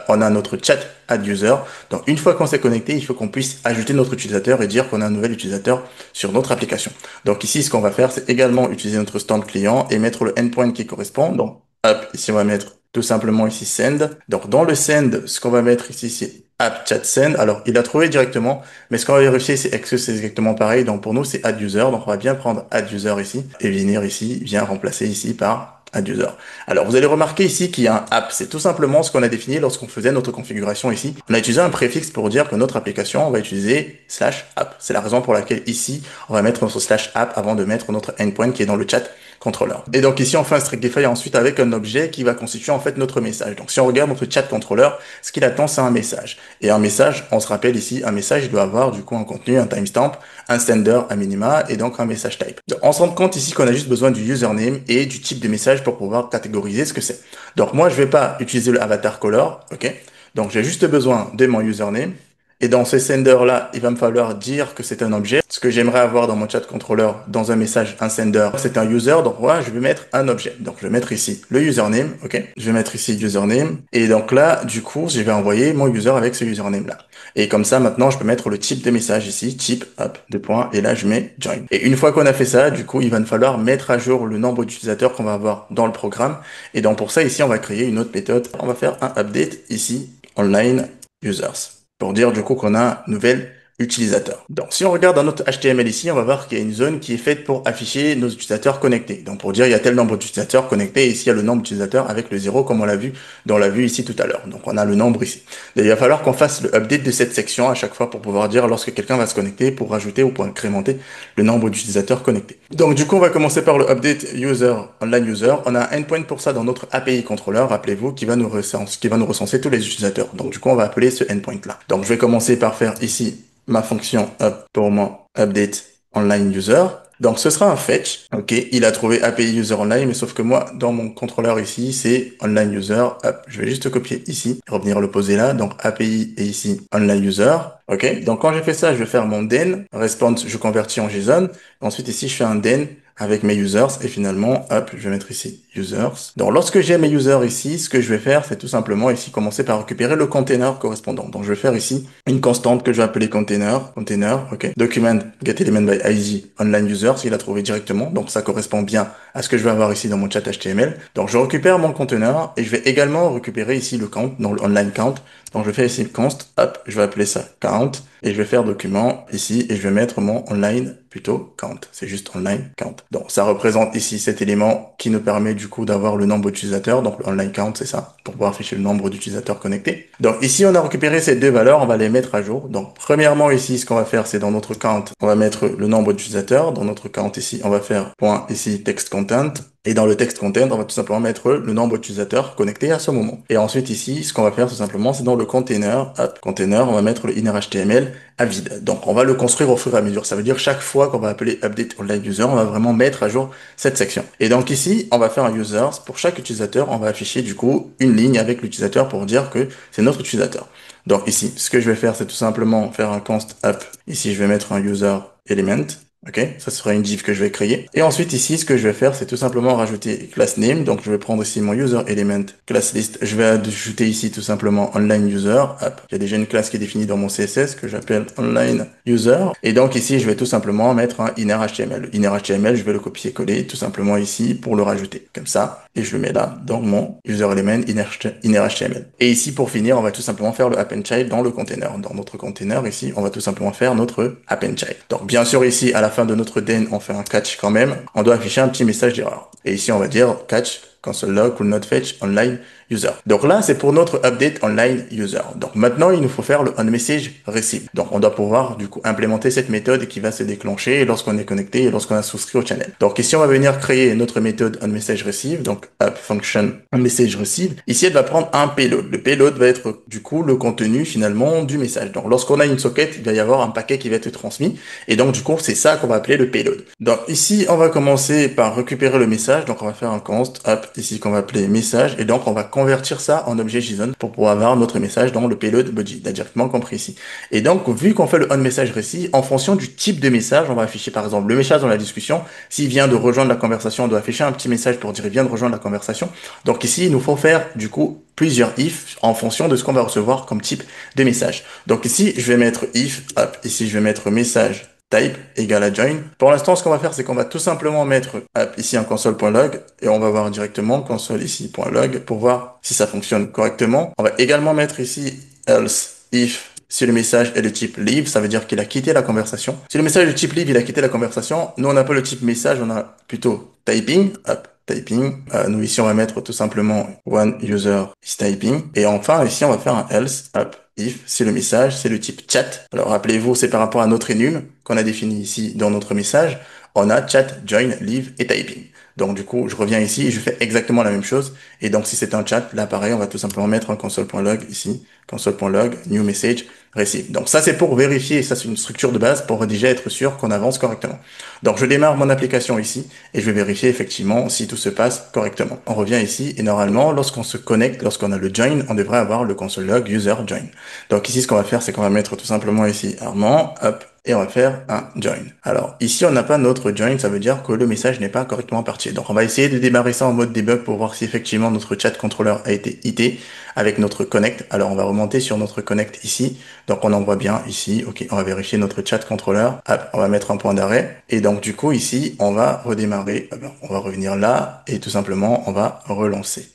on a notre chat add user. Donc une fois qu'on s'est connecté, il faut qu'on puisse ajouter notre utilisateur et dire qu'on a un nouvel utilisateur sur notre application. Donc ici, ce qu'on va faire, c'est également utiliser notre stamp client et mettre le endpoint qui correspond. Donc hop, ici on va mettre tout simplement ici send. Donc dans le send, ce qu'on va mettre ici, c'est app chat send. Alors, il a trouvé directement, mais ce qu'on va vérifier, c'est est-ce que c'est exactement pareil. Donc, pour nous, c'est add user. Donc, on va bien prendre add user ici et venir ici, bien remplacer ici par add user. Alors, vous allez remarquer ici qu'il y a un app. C'est tout simplement ce qu'on a défini lorsqu'on faisait notre configuration ici. On a utilisé un préfixe pour dire que notre application, on va utiliser /app. C'est la raison pour laquelle ici, on va mettre notre /app avant de mettre notre endpoint qui est dans le chat controller. Et donc ici, on fait un Strikify ensuite avec un objet qui va constituer en fait notre message. Donc si on regarde notre chat controller, ce qu'il attend, c'est un message. Et un message, on se rappelle ici, un message, il doit avoir du coup un contenu, un timestamp, un sender à minima et donc un message type. Donc, on se rend compte ici qu'on a juste besoin du username et du type de message pour pouvoir catégoriser ce que c'est. Donc moi, je vais pas utiliser le avatar color, ok? Donc j'ai juste besoin de mon username. Et dans ce sender-là, il va me falloir dire que c'est un objet. Ce que j'aimerais avoir dans mon chat controller, dans un message, un sender, c'est un user. Donc moi, je vais mettre un objet. Donc je vais mettre ici le username, ok? Je vais mettre ici username. Et donc là, du coup, je vais envoyer mon user avec ce username-là. Et comme ça, maintenant, je peux mettre le type de message ici, type, hop, deux points, et là, je mets join. Et une fois qu'on a fait ça, du coup, il va nous falloir mettre à jour le nombre d'utilisateurs qu'on va avoir dans le programme. Et donc pour ça, ici, on va créer une autre méthode. On va faire un update ici, online users, pour dire du coup qu'on a un nouvel utilisateur. Donc si on regarde dans notre HTML ici, on va voir qu'il y a une zone qui est faite pour afficher nos utilisateurs connectés. Donc pour dire il y a tel nombre d'utilisateurs connectés, et ici il y a le nombre d'utilisateurs avec le 0 comme on l'a vu dans la vue ici tout à l'heure. Donc on a le nombre ici. Et il va falloir qu'on fasse le update de cette section à chaque fois pour pouvoir dire lorsque quelqu'un va se connecter pour rajouter ou pour incrémenter le nombre d'utilisateurs connectés. Donc du coup on va commencer par le update user online user. On a un endpoint pour ça dans notre API controller, rappelez-vous, qui va nous recenser tous les utilisateurs. Donc du coup on va appeler ce endpoint là. Donc je vais commencer par faire ici ma fonction up pour mon update online user. Donc ce sera un fetch. Ok, il a trouvé API user online, mais sauf que moi dans mon contrôleur ici c'est online user. Hop, je vais juste copier ici, revenir le poser là. Donc API et ici online user. Ok, donc quand j'ai fait ça, je vais faire mon den response, je convertis en JSON. Ensuite ici je fais un den avec mes users et finalement, hop, je vais mettre ici users. Donc lorsque j'ai mes users ici, ce que je vais faire, c'est tout simplement ici commencer par récupérer le container correspondant. Donc je vais faire ici une constante que je vais appeler container, ok. Document get element by ID online users, il a trouvé directement. Donc ça correspond bien à ce que je vais avoir ici dans mon chat HTML. Donc je récupère mon container et je vais également récupérer ici le count, donc le online count. Donc je fais ici const, hop, je vais appeler ça count et je vais faire document ici et je vais mettre mon online plutôt count. C'est juste online count. Donc ça représente ici cet élément qui nous permet du coup d'avoir le nombre d'utilisateurs. Donc le online count c'est ça, pour pouvoir afficher le nombre d'utilisateurs connectés. Donc ici on a récupéré ces deux valeurs, on va les mettre à jour. Donc premièrement ici ce qu'on va faire c'est dans notre count, on va mettre le nombre d'utilisateurs. Dans notre count ici on va faire point ici text content. Et dans le text content, on va tout simplement mettre le nombre d'utilisateurs connectés à ce moment. Et ensuite ici, ce qu'on va faire tout simplement, c'est dans le container, container, on va mettre le inner HTML à vide. Donc on va le construire au fur et à mesure. Ça veut dire chaque fois qu'on va appeler update online user, on va vraiment mettre à jour cette section. Et donc ici, on va faire un users. Pour chaque utilisateur, on va afficher du coup une ligne avec l'utilisateur pour dire que c'est notre utilisateur. Donc ici, ce que je vais faire, c'est tout simplement faire un const up. Ici, je vais mettre un user element. Ok, ça sera une div que je vais créer. Et ensuite ici, ce que je vais faire, c'est tout simplement rajouter class name. Donc je vais prendre ici mon user element class list. Je vais ajouter ici tout simplement online user. Hop, il y a déjà une classe qui est définie dans mon CSS que j'appelle online user. Et donc ici, je vais tout simplement mettre un inner HTML. Le inner HTML, je vais le copier-coller tout simplement ici pour le rajouter. Comme ça. Et je le mets là dans mon user element inner HTML. Et ici, pour finir, on va tout simplement faire le append child dans le container. Dans notre container, ici, on va tout simplement faire notre append child. Donc bien sûr, ici, à la fin de notre den, on fait un catch quand même. On doit afficher un petit message d'erreur. Et ici, on va dire catch console log could not fetch online user. Donc là, c'est pour notre update online user. Donc maintenant, il nous faut faire le onMessage receive. Donc on doit pouvoir du coup implémenter cette méthode qui va se déclencher lorsqu'on est connecté et lorsqu'on a souscrit au channel. Donc ici, on va venir créer notre méthode onMessage receive. Donc app function onMessage receive. Ici, elle va prendre un payload. Le payload va être du coup le contenu finalement du message. Donc lorsqu'on a une socket, il va y avoir un paquet qui va être transmis. Et donc du coup, c'est ça qu'on va appeler le payload. Donc ici, on va commencer par récupérer le message. Donc on va faire un const app ici qu'on va appeler message. Et donc on va convertir ça en objet JSON pour pouvoir avoir notre message dans le payload body, directement compris ici. Et donc, vu qu'on fait le onMessage receive, en fonction du type de message, on va afficher par exemple le message dans la discussion. S'il vient de rejoindre la conversation, on doit afficher un petit message pour dire il vient de rejoindre la conversation. Donc ici, il nous faut faire du coup plusieurs if en fonction de ce qu'on va recevoir comme type de message. Donc ici, je vais mettre if, hop, ici je vais mettre message type égale à join. Pour l'instant, ce qu'on va faire, c'est qu'on va tout simplement mettre ici un console.log et on va voir directement console ici.log pour voir si ça fonctionne correctement. On va également mettre ici else if si le message est de type leave, ça veut dire qu'il a quitté la conversation. Si le message est de type leave, il a quitté la conversation, nous on n'a pas le type message, on a plutôt typing, hop, typing. Nous ici on va mettre tout simplement one user is typing. Et enfin ici on va faire un else, hop, if si le message c'est le type chat. Alors rappelez-vous, c'est par rapport à notre enum qu'on a défini ici dans notre message. On a chat, join, leave et typing. Donc du coup, je reviens ici et je fais exactement la même chose. Et donc si c'est un chat, là pareil, on va tout simplement mettre un console.log ici, console.log, new message, receive. Donc ça c'est pour vérifier, ça c'est une structure de base pour déjà être sûr qu'on avance correctement. Donc je démarre mon application ici et je vais vérifier effectivement si tout se passe correctement. On revient ici et normalement, lorsqu'on se connecte, lorsqu'on a le join, on devrait avoir le console.log user join. Donc ici, ce qu'on va faire, c'est qu'on va mettre tout simplement ici Armand, hop, et on va faire un join. Alors ici, on n'a pas notre join, ça veut dire que le message n'est pas correctement parti. Donc on va essayer de démarrer ça en mode debug pour voir si effectivement notre chat controller a été hité avec notre connect. Alors on va remonter sur notre connect ici. Donc on en voit bien ici. Ok, on va vérifier notre chat controller. Hop, on va mettre un point d'arrêt. Et donc du coup ici, on va redémarrer. On va revenir là et tout simplement, on va relancer.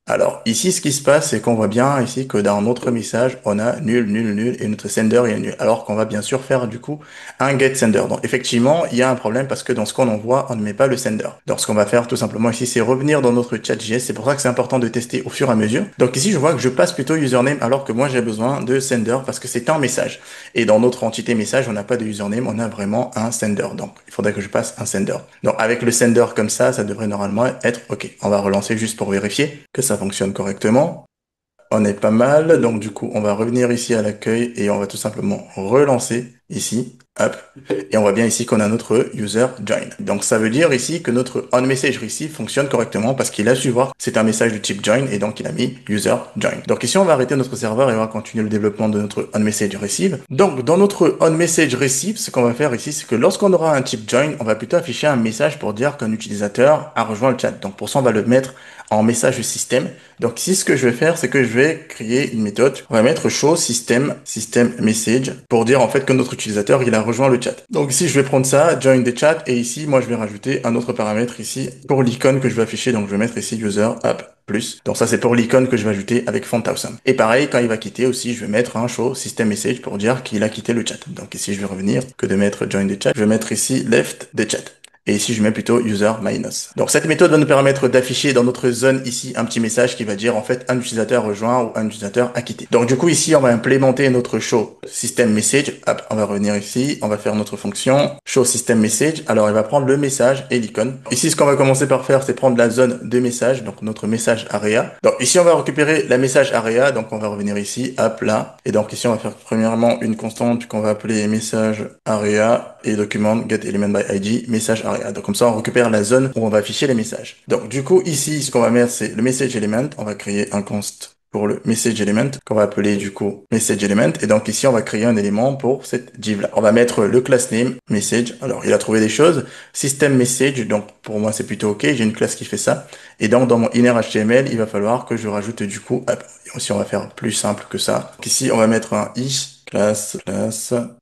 Alors ici, ce qui se passe, c'est qu'on voit bien ici que dans notre message, on a nul, nul, nul et notre sender est nul. Alors qu'on va bien sûr faire du coup un get sender. Donc effectivement, il y a un problème parce que dans ce qu'on envoie, on ne met pas le sender. Donc ce qu'on va faire tout simplement ici, c'est revenir dans notre chat.js. C'est pour ça que c'est important de tester au fur et à mesure. Donc ici, je vois que je passe plutôt username alors que moi j'ai besoin de sender parce que c'est un message. Et dans notre entité message, on n'a pas de username, on a vraiment un sender. Donc il faudrait que je passe un sender. Donc avec le sender comme ça devrait normalement être OK. On va relancer juste pour vérifier que ça fonctionne correctement. On est pas mal, donc du coup, on va revenir ici à l'accueil et on va tout simplement relancer ici, hop, et on voit bien ici qu'on a notre user join. Donc ça veut dire ici que notre onMessage receive fonctionne correctement parce qu'il a su voir que c'est un message de type join et donc il a mis user join. Donc ici, on va arrêter notre serveur et on va continuer le développement de notre onMessage receive. Donc dans notre onMessage receive, ce qu'on va faire ici, c'est que lorsqu'on aura un type join, on va plutôt afficher un message pour dire qu'un utilisateur a rejoint le chat. Donc pour ça, on va le mettre en message système. Donc ici, ce que je vais faire, c'est que je vais créer une méthode. On va mettre show system message pour dire en fait que notre utilisateur, il a rejoint le chat. Donc ici, je vais prendre ça, join the chat, et ici, moi, je vais rajouter un autre paramètre ici pour l'icône que je vais afficher. Donc je vais mettre ici user app plus. Donc ça, c'est pour l'icône que je vais ajouter avec font awesome. Et pareil, quand il va quitter aussi, je vais mettre un show system message pour dire qu'il a quitté le chat. Donc ici, je vais revenir que de mettre join the chat. Je vais mettre ici left the chat. Et ici, je mets plutôt user minus. Donc, cette méthode va nous permettre d'afficher dans notre zone ici un petit message qui va dire en fait un utilisateur rejoint ou un utilisateur a quitté. Donc, du coup, ici, on va implémenter notre show system message. Hop, on va revenir ici, on va faire notre fonction show system message. Alors, il va prendre le message et l'icône. Ici, ce qu'on va commencer par faire, c'est prendre la zone de message, donc notre message area. Donc, ici, on va récupérer la message area. Donc, on va revenir ici, hop, là. Et donc, ici, on va faire premièrement une constante qu'on va appeler message area et document get element by id message area. Donc comme ça, on récupère la zone où on va afficher les messages. Donc du coup, ici, ce qu'on va mettre, c'est le message element. On va créer un const pour le message element qu'on va appeler du coup message element. Et donc ici, on va créer un élément pour cette div là. On va mettre le class name message. Alors il a trouvé des choses. System message. Donc pour moi, c'est plutôt OK. J'ai une classe qui fait ça. Et donc dans mon inner HTML, il va falloir que je rajoute du coup, si on va faire plus simple que ça. Donc ici, on va mettre un i classe.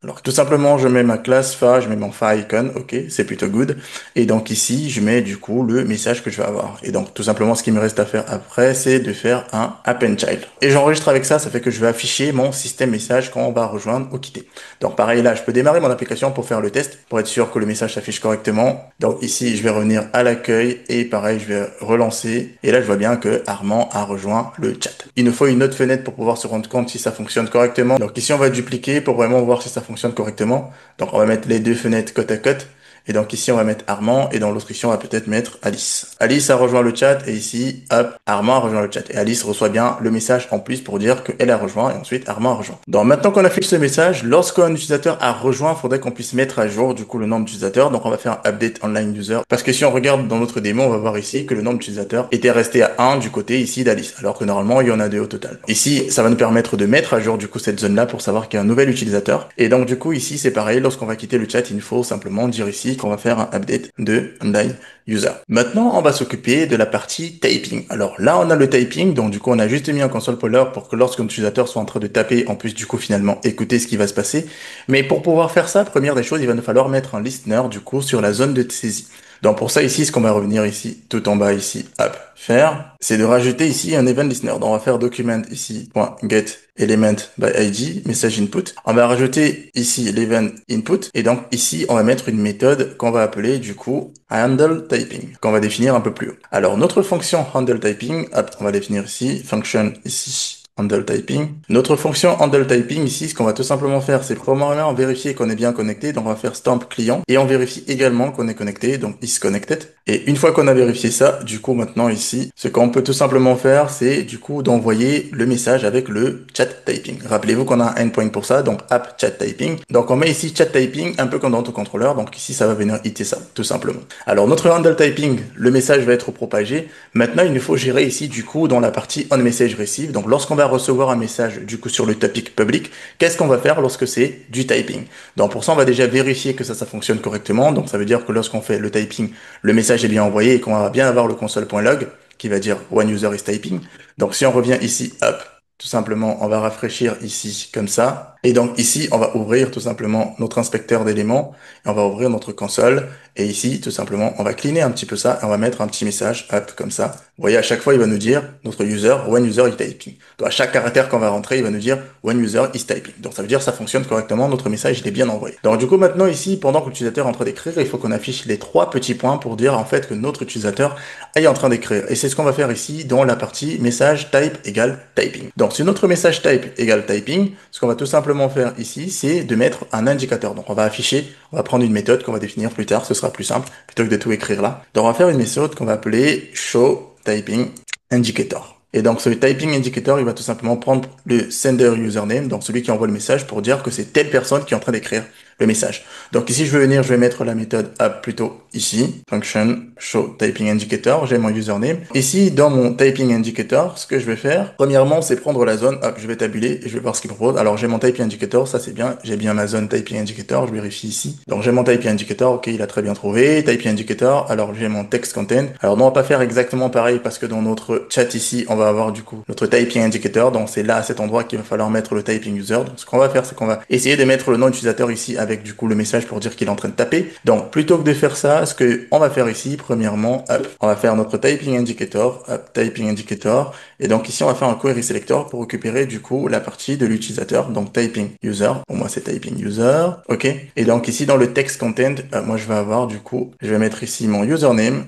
Alors, tout simplement, je mets ma classe fa, je mets mon fa icon, ok, c'est plutôt good. Et donc ici, je mets du coup le message que je vais avoir. Et donc, tout simplement, ce qu'il me reste à faire après, c'est de faire un append child. Et j'enregistre avec ça, ça fait que je vais afficher mon système message quand on va rejoindre ou quitter. Donc, pareil, là, je peux démarrer mon application pour faire le test, pour être sûr que le message s'affiche correctement. Donc ici, je vais revenir à l'accueil et pareil, je vais relancer. Et là, je vois bien que Armand a rejoint le chat. Il nous faut une autre fenêtre pour pouvoir se rendre compte si ça fonctionne correctement. Donc ici, on va dupliquer pour vraiment voir si ça fonctionne correctement. Donc on va mettre les deux fenêtres côte à côte. Et donc ici, on va mettre Armand et dans l'autre ici, on va peut-être mettre Alice. Alice a rejoint le chat et ici, hop, Armand a rejoint le chat. Et Alice reçoit bien le message en plus pour dire qu'elle a rejoint et ensuite Armand a rejoint. Donc maintenant qu'on affiche ce message, lorsqu'un utilisateur a rejoint, il faudrait qu'on puisse mettre à jour du coup le nombre d'utilisateurs. Donc on va faire un update online user. Parce que si on regarde dans notre démo, on va voir ici que le nombre d'utilisateurs était resté à 1 du côté ici d'Alice. Alors que normalement, il y en a 2 au total. Ici, ça va nous permettre de mettre à jour du coup cette zone-là pour savoir qu'il y a un nouvel utilisateur. Et donc du coup ici, c'est pareil. Lorsqu'on va quitter le chat, il faut simplement dire ici qu'on va faire un update de online user. Maintenant, on va s'occuper de la partie typing. Alors là, on a le typing, donc du coup, on a juste mis un console poller pour que lorsqu'un utilisateur soit en train de taper, on puisse du coup finalement écouter ce qui va se passer. Mais pour pouvoir faire ça, première des choses, il va nous falloir mettre un listener du coup sur la zone de saisie. Donc pour ça ici, ce qu'on va revenir ici, tout en bas ici, hop, faire, c'est de rajouter ici un event listener. Donc on va faire document ici, .get element by id, message input. On va rajouter ici l'event input, et donc ici, on va mettre une méthode qu'on va appeler du coup handle typing, qu'on va définir un peu plus haut. Alors notre fonction handle typing, hop, on va définir ici, function ici, handle typing. Notre fonction handle typing ici, ce qu'on va tout simplement faire, c'est premièrement vérifier qu'on est bien connecté. Donc on va faire stamp client et on vérifie également qu'on est connecté, donc is connected. Et une fois qu'on a vérifié ça, du coup maintenant ici, ce qu'on peut tout simplement faire, c'est du coup d'envoyer le message avec le chat typing. Rappelez-vous qu'on a un endpoint pour ça, donc app chat typing. Donc on met ici chat typing un peu comme dans notre contrôleur. Donc ici ça va venir iter ça, tout simplement. Alors notre handle typing, le message va être propagé. Maintenant il nous faut gérer ici du coup dans la partie on message receive. Donc lorsqu'on va recevoir un message du coup sur le topic public, qu'est-ce qu'on va faire lorsque c'est du typing? Donc pour ça on va déjà vérifier que ça fonctionne correctement. Donc ça veut dire que lorsqu'on fait le typing, le message est bien envoyé et qu'on va bien avoir le console.log qui va dire one user is typing. Donc si on revient ici, hop, tout simplement on va rafraîchir ici comme ça. Et donc ici on va ouvrir tout simplement notre inspecteur d'éléments et on va ouvrir notre console. Et ici tout simplement on va cleaner un petit peu ça et on va mettre un petit message, hop, comme ça. Vous voyez, à chaque fois, il va nous dire, notre user, one user is typing. Donc, à chaque caractère qu'on va rentrer, il va nous dire, one user is typing. Donc, ça veut dire, ça fonctionne correctement, notre message, il est bien envoyé. Donc, du coup, maintenant, ici, pendant que l'utilisateur est en train d'écrire, il faut qu'on affiche les 3 petits points pour dire, en fait, que notre utilisateur est en train d'écrire. Et c'est ce qu'on va faire ici, dans la partie message type égale typing. Donc, si notre message type égale typing, ce qu'on va tout simplement faire ici, c'est de mettre un indicateur. Donc, on va afficher, on va prendre une méthode qu'on va définir plus tard, ce sera plus simple, plutôt que de tout écrire là. Donc, on va faire une méthode qu'on va appeler show typing indicator. Et donc, ce typing indicator, il va tout simplement prendre le sender username, donc celui qui envoie le message, pour dire que c'est telle personne qui est en train d'écrire le message. Donc ici, je vais venir, je vais mettre la méthode app plutôt ici, function show typing indicator, j'ai mon username. Ici, dans mon typing indicator, ce que je vais faire, premièrement, c'est prendre la zone, hop, je vais tabuler et je vais voir ce qu'il propose. Alors, j'ai mon typing indicator, ça c'est bien, j'ai bien ma zone typing indicator, je vérifie ici. Donc, j'ai mon typing indicator, ok, il a très bien trouvé, typing indicator, alors j'ai mon text content. Alors, non, on va pas faire exactement pareil parce que dans notre chat ici, on va avoir du coup notre typing indicator, donc c'est là à cet endroit qu'il va falloir mettre le typing user. Donc, ce qu'on va faire, c'est qu'on va essayer de mettre le nom utilisateur ici avec du coup le message pour dire qu'il est en train de taper. Donc plutôt que de faire ça, ce que on va faire ici, premièrement, hop, on va faire notre typing indicator, hop, typing indicator, et donc ici on va faire un query selector pour récupérer du coup la partie de l'utilisateur, donc typing user, pour moi c'est typing user, ok, et donc ici dans le text content, moi je vais avoir du coup, je vais mettre ici mon username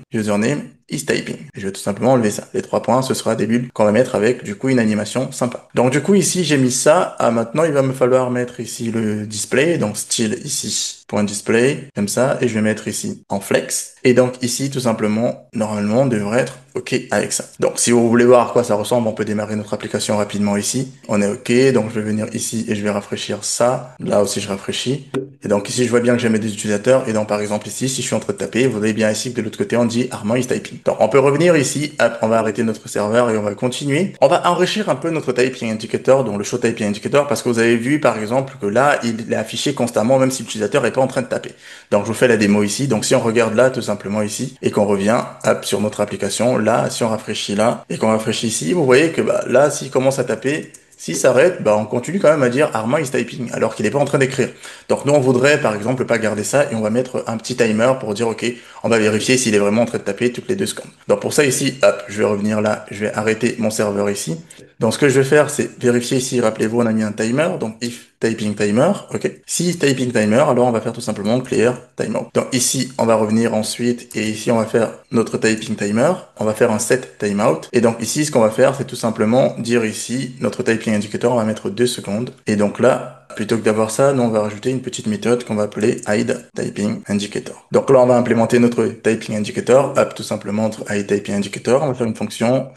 is typing. Et je vais tout simplement enlever ça. Les 3 points, ce sera des bulles qu'on va mettre avec, du coup, une animation sympa. Donc, du coup, ici, j'ai mis ça. Maintenant, il va me falloir mettre ici le display. Donc, style ici, point display, comme ça. Et je vais mettre ici en flex. Et donc, ici, tout simplement, normalement, on devrait être OK avec ça. Donc, si vous voulez voir à quoi ça ressemble, on peut démarrer notre application rapidement ici. On est OK. Donc, je vais venir ici et je vais rafraîchir ça. Là aussi, je rafraîchis. Et donc, ici, je vois bien que j'ai mes 2 utilisateurs. Et donc, par exemple, ici, si je suis en train de taper, vous voyez bien ici que de l'autre côté, on dit Armand is typing. Donc, on peut revenir ici, hop, on va arrêter notre serveur et on va continuer. On va enrichir un peu notre typing indicator, donc le show typing indicator, parce que vous avez vu, par exemple, que là, il est affiché constamment, même si l'utilisateur est pas en train de taper. Donc, je vous fais la démo ici. Donc, si on regarde là, tout simplement ici, et qu'on revient, hop, sur notre application, là, si on rafraîchit là, et qu'on rafraîchit ici, vous voyez que, bah, là, s'il commence à taper, s'il s'arrête, bah, on continue quand même à dire Armand is typing, alors qu'il n'est pas en train d'écrire. Donc, nous, on voudrait, par exemple, pas garder ça, et on va mettre un petit timer pour dire, OK, on va vérifier s'il est vraiment en train de taper toutes les 2 secondes. Donc, pour ça, ici, hop, je vais revenir là, je vais arrêter mon serveur ici. Donc, ce que je vais faire, c'est vérifier ici, rappelez-vous, on a mis un timer, donc if typing timer, ok. Si typing timer, alors on va faire tout simplement clear timeout. Donc ici, on va revenir ensuite, et ici, on va faire notre typing timer, on va faire un set timeout, et donc ici, ce qu'on va faire, c'est tout simplement dire ici, notre typing indicator, on va mettre 2 secondes, et donc là, plutôt que d'avoir ça, nous on va rajouter une petite méthode qu'on va appeler hide typing indicator. Donc là on va implémenter notre typing indicator, hop, tout simplement notre hide typing indicator, on va faire une fonction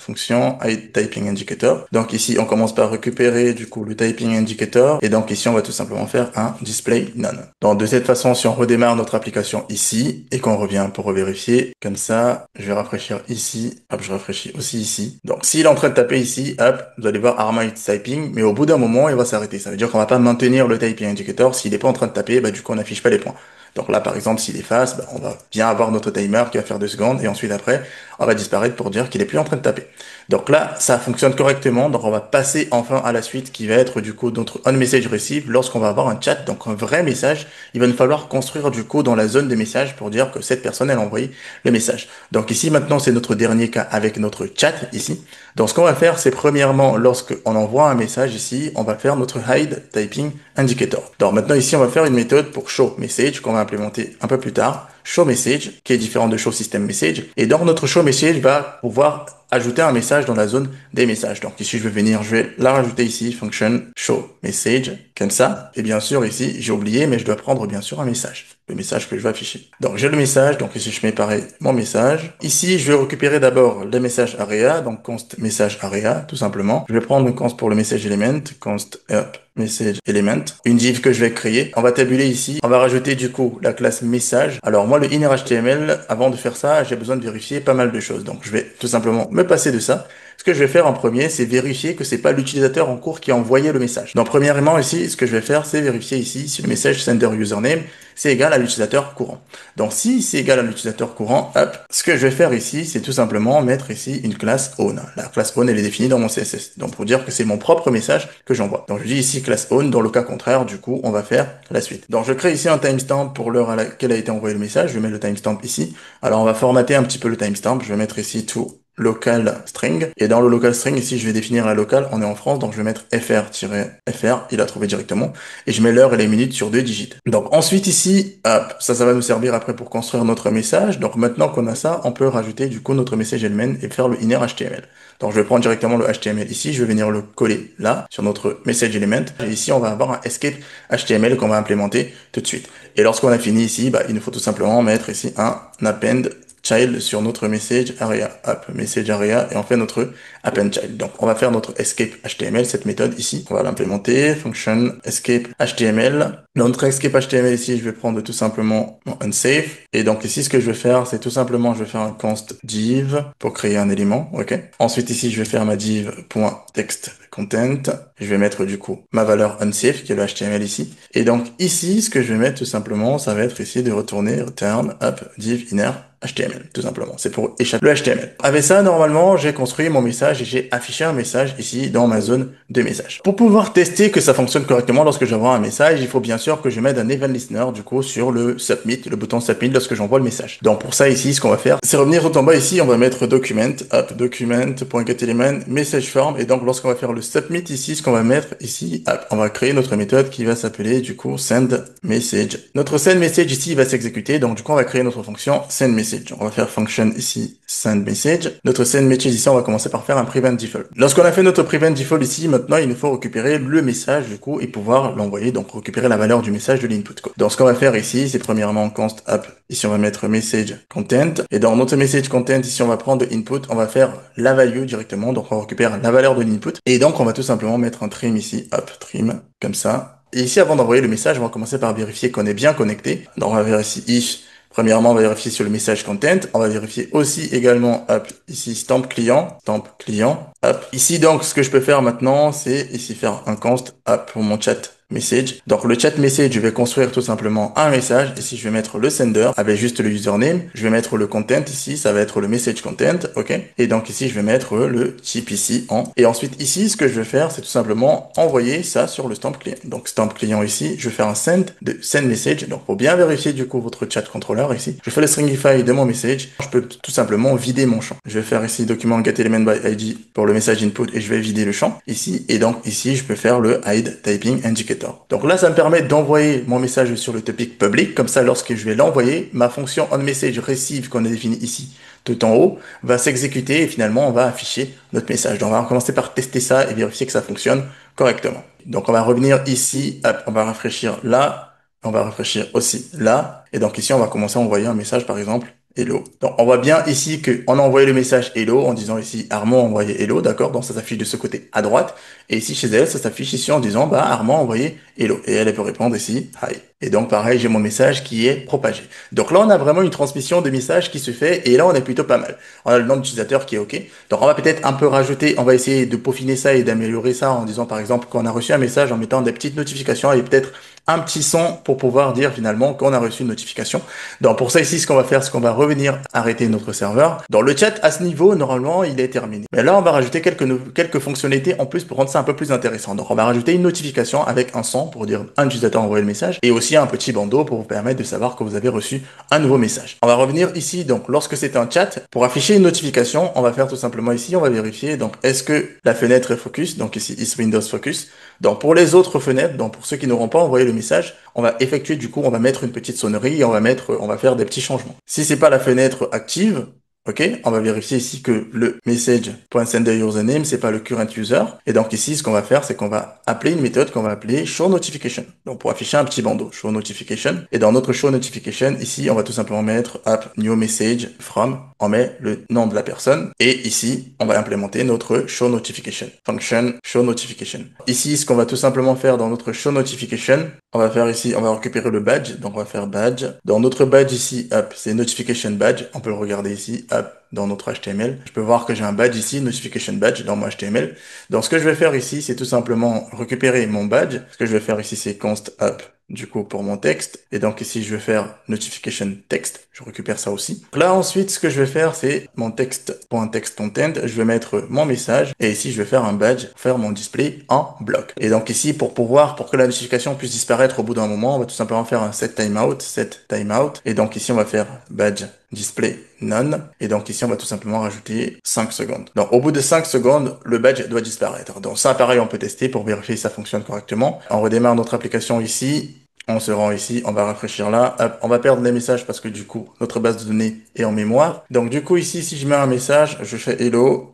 hide typing indicator. Donc ici on commence par récupérer du coup le typing indicator, et donc ici on va tout simplement faire un display none. Donc de cette façon, si on redémarre notre application ici et qu'on revient pour revérifier, comme ça, je vais rafraîchir ici, hop, je rafraîchis aussi ici. Donc s'il est en train de taper ici, hop, vous allez voir Arma is typing, mais au bout d'un moment il va s'arrêter. Ça veut dire qu'on va pas maintenir le typing indicator. S'il n'est pas en train de taper, bah du coup on n'affiche pas les points. Donc là, par exemple, s'il efface, on va bien avoir notre timer qui va faire 2 secondes et ensuite après, on va disparaître pour dire qu'il est plus en train de taper. Donc là, ça fonctionne correctement. Donc on va passer enfin à la suite qui va être du coup notre onMessage receive lorsqu'on va avoir un chat, donc un vrai message. Il va nous falloir construire du coup dans la zone des messages pour dire que cette personne elle a envoyé le message. Donc ici maintenant c'est notre dernier cas avec notre chat ici. Donc ce qu'on va faire c'est premièrement lorsqu'on envoie un message ici, on va faire notre hide typing indicator. Donc maintenant ici on va faire une méthode pour show message qu'on va implémenter un peu plus tard. Show message qui est différent de show system message. Et donc notre show message va pouvoir ajouter un message dans la zone des messages. Donc ici, je vais venir, je vais la rajouter ici, function show message, comme ça. Et bien sûr, ici, j'ai oublié, mais je dois prendre bien sûr un message, le message que je vais afficher. Donc j'ai le message, donc ici, je mets pareil mon message. Ici, je vais récupérer d'abord le message area, donc const message area, tout simplement. Je vais prendre une const pour le message element, const up message element, une div que je vais créer. On va tabuler ici, on va rajouter du coup la classe message. Alors moi, le inner HTML, avant de faire ça, j'ai besoin de vérifier pas mal de choses. Donc je vais tout simplement me passer de ça. Ce que je vais faire en premier, c'est vérifier que c'est pas l'utilisateur en cours qui a envoyé le message. Donc premièrement ici, ce que je vais faire, c'est vérifier ici si le message sender username c'est égal à l'utilisateur courant. Donc si c'est égal à l'utilisateur courant, hop, ce que je vais faire ici, c'est tout simplement mettre ici une classe own. La classe own, elle est définie dans mon CSS. Donc pour dire que c'est mon propre message que j'envoie. Donc je dis ici classe own. Dans le cas contraire, du coup, on va faire la suite. Donc je crée ici un timestamp pour l'heure à laquelle a été envoyé le message. Je vais mettre le timestamp ici. Alors on va formater un petit peu le timestamp. Je vais mettre ici tout local string. Et dans le local string, ici, je vais définir un local. On est en France, donc je vais mettre fr-fr. Il a trouvé directement. Et je mets l'heure et les minutes sur 2 digits. Donc ensuite ici, hop, ça va nous servir après pour construire notre message. Donc maintenant qu'on a ça, on peut rajouter du coup notre message element et faire le inner HTML. Donc je vais prendre directement le HTML ici. Je vais venir le coller là, sur notre message element. Et ici, on va avoir un escape HTML qu'on va implémenter tout de suite. Et lorsqu'on a fini ici, il nous faut tout simplement mettre ici un append child sur notre message area, app message area, et on fait notre append child. Donc, on va faire notre escape HTML, cette méthode ici. On va l'implémenter, function escape HTML. Dans notre escape HTML ici, je vais prendre tout simplement mon unsafe. Et donc ici, ce que je vais faire, c'est tout simplement, je vais faire un const div pour créer un élément, ok. Ensuite ici, je vais faire ma div.text content. Je vais mettre du coup ma valeur unsafe qui est le HTML ici. Et donc ici, ce que je vais mettre tout simplement, ça va être ici de retourner return up div inner HTML, tout simplement. C'est pour échapper le HTML. Avec ça, normalement, j'ai construit mon message et j'ai affiché un message ici dans ma zone de message. Pour pouvoir tester que ça fonctionne correctement lorsque j'envoie un message, il faut bien sûr que je mette un event listener, du coup, sur le submit, le bouton submit lorsque j'envoie le message. Donc, pour ça, ici, ce qu'on va faire, c'est revenir tout en bas ici, on va mettre document, up, document.getElement, message form, et donc, lorsqu'on va faire le submit ici, ce qu'on va mettre ici, up, on va créer notre méthode qui va s'appeler, du coup, send message. Notre send message ici va s'exécuter, donc, du coup, on va créer notre fonction send message. On va faire function ici, send message. Notre send message ici, on va commencer par faire un prevent default. Lorsqu'on a fait notre prevent default ici, maintenant, il nous faut récupérer le message, du coup, et pouvoir l'envoyer, donc récupérer la valeur du message de l'input. Donc, ce qu'on va faire ici, c'est premièrement const app. Ici, on va mettre message content. Et dans notre message content, ici, on va prendre input. On va faire la value directement. Donc, on récupère la valeur de l'input. Et donc, on va tout simplement mettre un trim ici, hop, trim, comme ça. Et ici, avant d'envoyer le message, on va commencer par vérifier qu'on est bien connecté. Donc, on va vérifier if. Premièrement, on va vérifier sur le message content. On va vérifier aussi également, hop, ici, stamp client, hop. Ici, donc, ce que je peux faire maintenant, c'est ici faire un const, hop, pour mon chat message. Donc, le chat message, je vais construire tout simplement un message. Ici, je vais mettre le sender avec juste le username. Je vais mettre le content ici. Ça va être le message content. OK. Et donc, ici, je vais mettre le type ici en. Et ensuite, ici, ce que je vais faire, c'est tout simplement envoyer ça sur le stamp client. Donc, stamp client ici, je vais faire un send de send message. Donc, pour bien vérifier, du coup, votre chat controller ici, je fais le stringify de mon message. Je peux tout simplement vider mon champ. Je vais faire ici document getElementById pour le message input et je vais vider le champ ici. Et donc, ici, je peux faire le hide typing indicator. Donc là, ça me permet d'envoyer mon message sur le topic public. Comme ça, lorsque je vais l'envoyer, ma fonction onMessageReceive qu'on a définie ici, tout en haut, va s'exécuter et finalement, on va afficher notre message. Donc, on va commencer par tester ça et vérifier que ça fonctionne correctement. Donc, on va revenir ici, hop, on va rafraîchir là, on va rafraîchir aussi là. Et donc ici, on va commencer à envoyer un message, par exemple, hello. Donc, on voit bien ici qu'on a envoyé le message hello en disant ici Armand a envoyé hello, d'accord? Donc, ça s'affiche de ce côté à droite. Et ici, chez elle, ça s'affiche ici en disant, Armand a envoyé hello. Et elle peut répondre ici, hi. Et donc, pareil, j'ai mon message qui est propagé. Donc là, on a vraiment une transmission de message qui se fait. Et là, on est plutôt pas mal. On a le nom d'utilisateur qui est OK. Donc, on va peut-être un peu rajouter, on va essayer de peaufiner ça et d'améliorer ça en disant, par exemple, qu'on a reçu un message en mettant des petites notifications et peut-être un petit son pour pouvoir dire finalement qu'on a reçu une notification. Donc pour ça ici, ce qu'on va faire, c'est qu'on va revenir arrêter notre serveur. Dans le chat, à ce niveau, normalement, il est terminé. Mais là, on va rajouter quelques fonctionnalités en plus pour rendre ça un peu plus intéressant. Donc on va rajouter une notification avec un son pour dire un utilisateur a envoyé le message et aussi un petit bandeau pour vous permettre de savoir que vous avez reçu un nouveau message. On va revenir ici, donc lorsque c'est un chat, pour afficher une notification, on va faire tout simplement ici, on va vérifier, donc est-ce que la fenêtre est focus, donc ici, is Windows focus. Donc pour les autres fenêtres, donc pour ceux qui n'auront pas envoyé le message, on va effectuer du coup, on va mettre une petite sonnerie et on va faire des petits changements. Si c'est pas la fenêtre active, ok, on va vérifier ici que le message.senderUsername, c'est pas le current user. Et donc ici, ce qu'on va faire, c'est qu'on va appeler une méthode qu'on va appeler showNotification. Donc pour afficher un petit bandeau, showNotification. Et dans notre showNotification, ici, on va tout simplement mettre app new message from, on met le nom de la personne. Et ici, on va implémenter notre showNotification function showNotification. Ici, ce qu'on va tout simplement faire dans notre showNotification, on va faire ici, on va récupérer le badge. Donc on va faire badge. Dans notre badge ici, app, c'est notification badge. On peut le regarder ici, app, dans notre HTML. Je peux voir que j'ai un badge ici, notification badge dans mon HTML. Donc ce que je vais faire ici, c'est tout simplement récupérer mon badge. Ce que je vais faire ici, c'est const app du coup pour mon texte. Et donc ici, je vais faire notification text. Je récupère ça aussi. Là, ensuite, ce que je vais faire, c'est mon texte.text content. Je vais mettre mon message. Et ici, je vais faire un badge, faire mon display en bloc. Et donc ici, pour que la notification puisse disparaître au bout d'un moment, on va tout simplement faire un set timeout. Et donc ici, on va faire badge display none. Et donc ici, on va tout simplement rajouter 5 secondes. Donc au bout de 5 secondes, le badge doit disparaître. Donc ça, pareil, on peut tester pour vérifier si ça fonctionne correctement. On redémarre notre application ici. On se rend ici, on va rafraîchir là, hop, on va perdre les messages parce que du coup, notre base de données est en mémoire. Donc du coup, ici, si je mets un message, je fais hello,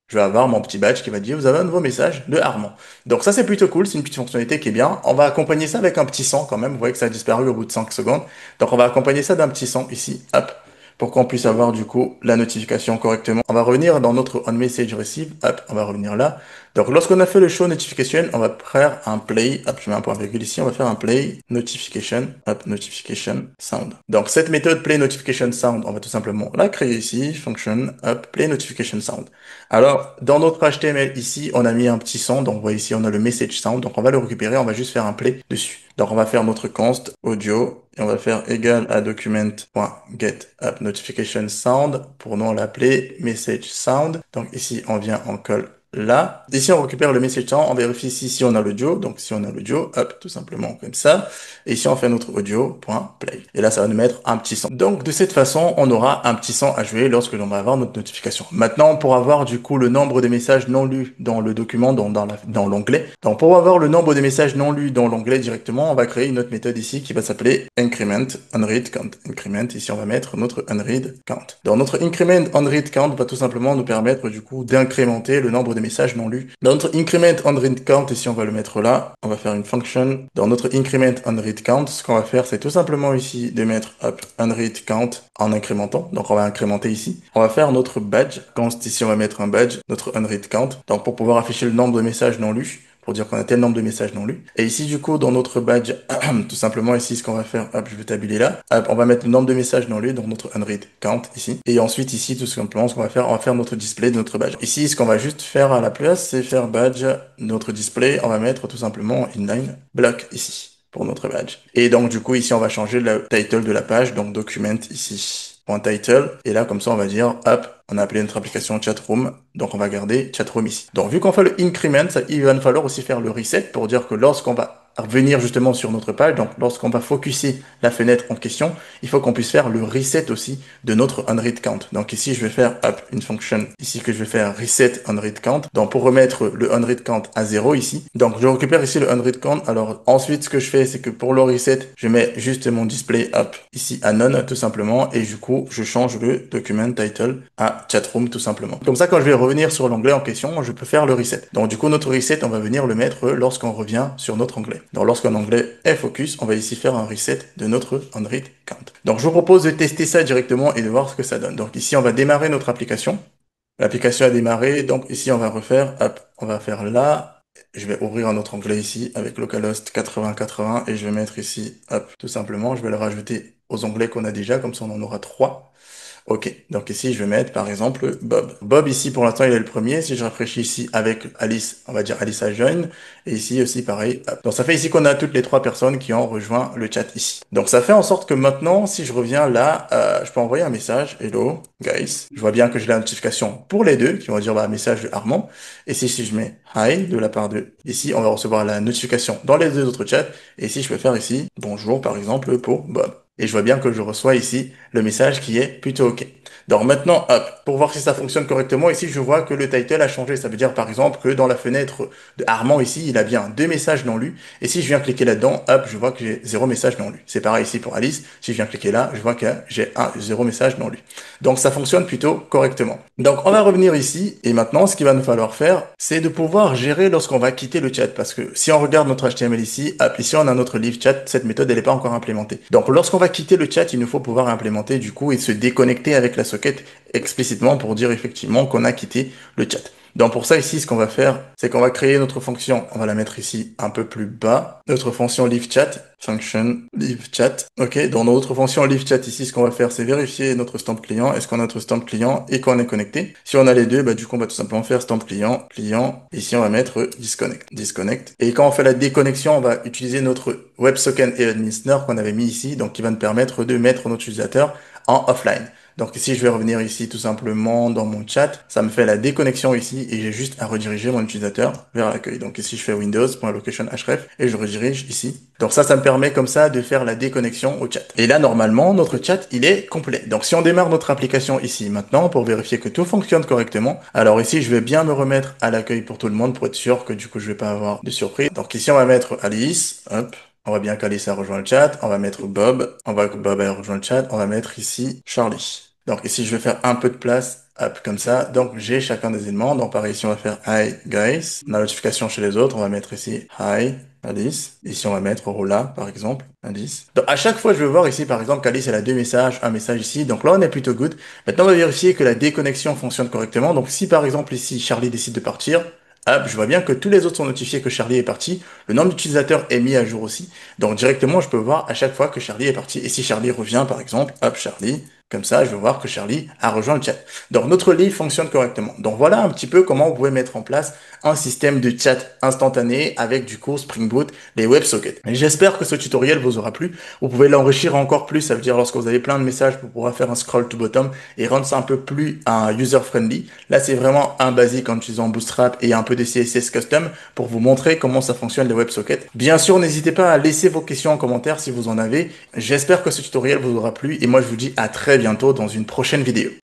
je vais avoir mon petit badge qui va dire, vous avez un nouveau message de Armand. Donc ça, c'est plutôt cool, c'est une petite fonctionnalité qui est bien. On va accompagner ça avec un petit son quand même, vous voyez que ça a disparu au bout de 5 secondes. Donc on va accompagner ça d'un petit son ici, hop, pour qu'on puisse avoir du coup la notification correctement. On va revenir dans notre onMessage receive, hop, on va revenir là. Donc lorsqu'on a fait le show notification, on va faire un play, hop, je mets un point virgule ici, on va faire un play notification, hop, notification sound. Donc cette méthode play notification sound, on va tout simplement la créer ici, function, hop, play notification sound. Alors dans notre HTML ici, on a mis un petit son, donc vous voyez ici on a le message sound, donc on va le récupérer, on va juste faire un play dessus. Donc on va faire notre const audio et on va faire égal à document.get app notification sound pour nous l'appeler message sound. Donc ici on vient on colle là. Ici on récupère le message sound, on vérifie si on a l'audio. Donc si on a l'audio, hop, tout simplement comme ça. Et ici on fait notre audio.play. Et là ça va nous mettre un petit son. Donc de cette façon, on aura un petit son à jouer lorsque l'on va avoir notre notification. Maintenant pour avoir du coup le nombre de messages non lus dans le document, dans l'onglet. Donc pour avoir le nombre de messages non lus dans l'onglet directement, on va créer une autre méthode ici qui va s'appeler increment unread count. Increment, ici on va mettre notre unread count. Dans notre increment unread count va tout simplement nous permettre du coup d'incrémenter le nombre de messages non lus. Dans notre increment unread count, ici on va le mettre là, on va faire une function. Dans notre increment unread count, ce qu'on va faire c'est tout simplement ici de mettre up unread count en incrémentant. Donc on va incrémenter ici. On va faire notre badge. Const ici on va mettre un badge, notre unread count. Donc pour pouvoir afficher le nombre de messages non lus, pour dire qu'on a tel nombre de messages non lus. Et ici, du coup, dans notre badge, tout simplement, ici, ce qu'on va faire, hop, je vais tabuler là, hop, on va mettre le nombre de messages non lus dans notre unread count, ici. Et ensuite, ici, tout simplement, ce qu'on va faire, on va faire notre display de notre badge. Ici, ce qu'on va juste faire à la place, c'est faire badge, notre display, on va mettre tout simplement inline block, ici, pour notre badge. Et donc, du coup, ici, on va changer le title de la page, donc document, ici. .title, et là comme ça on va dire hop, on a appelé notre application chatroom, donc on va garder chatroom ici. Donc vu qu'on fait le increment, il va falloir aussi faire le reset pour dire que lorsqu'on va revenir justement sur notre page, donc lorsqu'on va focuser la fenêtre en question, il faut qu'on puisse faire le reset aussi de notre unread count. Donc ici je vais faire hop, une fonction ici que je vais faire reset unread count, donc pour remettre le unread count à 0 ici. Donc je récupère ici le unread count. Alors ensuite ce que je fais c'est que pour le reset, je mets juste mon display hop ici à none tout simplement, et du coup je change le document title à chatroom tout simplement. Comme ça quand je vais revenir sur l'onglet en question, je peux faire le reset. Donc du coup notre reset on va venir le mettre lorsqu'on revient sur notre onglet. Donc lorsqu'un onglet est focus, on va ici faire un reset de notre unread count. Donc je vous propose de tester ça directement et de voir ce que ça donne. Donc ici on va démarrer notre application. L'application a démarré, donc ici on va refaire, hop, on va faire là. Je vais ouvrir un autre onglet ici avec localhost 8080 et je vais mettre ici, hop, tout simplement, je vais le rajouter aux onglets qu'on a déjà, comme ça on en aura 3. Ok, donc ici je vais mettre par exemple Bob. Bob ici pour l'instant il est le premier. Si je rafraîchis ici avec Alice, on va dire Alice a join. Et ici aussi pareil. Hop. Donc ça fait ici qu'on a toutes les trois personnes qui ont rejoint le chat ici. Donc ça fait en sorte que maintenant si je reviens là, je peux envoyer un message. Hello guys. Je vois bien que j'ai la notification pour les deux qui vont dire bah, message de Armand. Et si je mets hi de la part de ici, on va recevoir la notification dans les deux autres chats. Et si je peux faire ici bonjour par exemple pour Bob. Et je vois bien que je reçois ici le message qui est plutôt OK. Donc maintenant, hop, pour voir si ça fonctionne correctement, ici je vois que le title a changé. Ça veut dire par exemple que dans la fenêtre de Armand ici, il a bien deux messages non lus. Et si je viens cliquer là-dedans, hop, je vois que j'ai zéro message non lu. C'est pareil ici pour Alice. Si je viens cliquer là, je vois que j'ai zéro message non lu. Donc ça fonctionne plutôt correctement. Donc on va revenir ici et maintenant ce qu'il va nous falloir faire, c'est de pouvoir gérer lorsqu'on va quitter le chat. Parce que si on regarde notre HTML ici, hop, ici on a notre live chat, cette méthode elle n'est pas encore implémentée. Donc lorsqu'on va quitter le chat, il nous faut pouvoir implémenter du coup et se déconnecter avec la socket explicitement pour dire effectivement qu'on a quitté le chat. Donc pour ça ici, ce qu'on va faire, c'est qu'on va créer notre fonction. On va la mettre ici un peu plus bas. Notre fonction live chat, function live chat. Ok, dans notre fonction live chat ici, ce qu'on va faire, c'est vérifier notre stamp client. Est-ce qu'on a notre stamp client et qu'on est connecté? Si on a les deux, bah du coup on va tout simplement faire stamp client, client. Ici on va mettre disconnect. Et quand on fait la déconnexion, on va utiliser notre WebSocket et administrator qu'on avait mis ici, donc qui va nous permettre de mettre notre utilisateur en offline. Donc ici, je vais revenir ici tout simplement dans mon chat. Ça me fait la déconnexion ici et j'ai juste à rediriger mon utilisateur vers l'accueil. Donc ici, je fais Windows.location href et je redirige ici. Donc ça me permet comme ça de faire la déconnexion au chat. Et là, normalement, notre chat, il est complet. Donc si on démarre notre application ici maintenant pour vérifier que tout fonctionne correctement, alors ici, je vais bien me remettre à l'accueil pour tout le monde pour être sûr que du coup, je vais pas avoir de surprise. Donc ici, on va mettre Alice, hop. On va bien qu'Alice a rejoint le chat. On va mettre Bob. On va que Bob a rejoint le chat. On va mettre ici Charlie. Donc ici, je vais faire un peu de place. Hop, comme ça. Donc j'ai chacun des éléments. Donc pareil, ici, on va faire Hi guys. La notification chez les autres, on va mettre ici Hi Alice. Ici, on va mettre Rola, par exemple. Alice. Donc à chaque fois, je vais voir ici, par exemple, qu'Alice, elle a deux messages, un message ici. Donc là, on est plutôt good. Maintenant, on va vérifier que la déconnexion fonctionne correctement. Donc si par exemple ici, Charlie décide de partir, hop, je vois bien que tous les autres sont notifiés que Charlie est parti. Le nombre d'utilisateurs est mis à jour aussi. Donc directement, je peux voir à chaque fois que Charlie est parti. Et si Charlie revient, par exemple, hop, Charlie, comme ça, je vais voir que Charlie a rejoint le chat. Donc notre livre fonctionne correctement. Donc voilà un petit peu comment vous pouvez mettre en place un système de chat instantané avec du coup Spring Boot, les WebSockets. Et j'espère que ce tutoriel vous aura plu. Vous pouvez l'enrichir encore plus. Ça veut dire lorsque vous avez plein de messages, vous pourrez faire un scroll to bottom et rendre ça un peu plus user-friendly. Là, c'est vraiment un basique en utilisant Bootstrap et un peu des CSS custom pour vous montrer comment ça fonctionne les WebSockets. Bien sûr, n'hésitez pas à laisser vos questions en commentaire si vous en avez. J'espère que ce tutoriel vous aura plu et moi je vous dis à très bientôt dans une prochaine vidéo.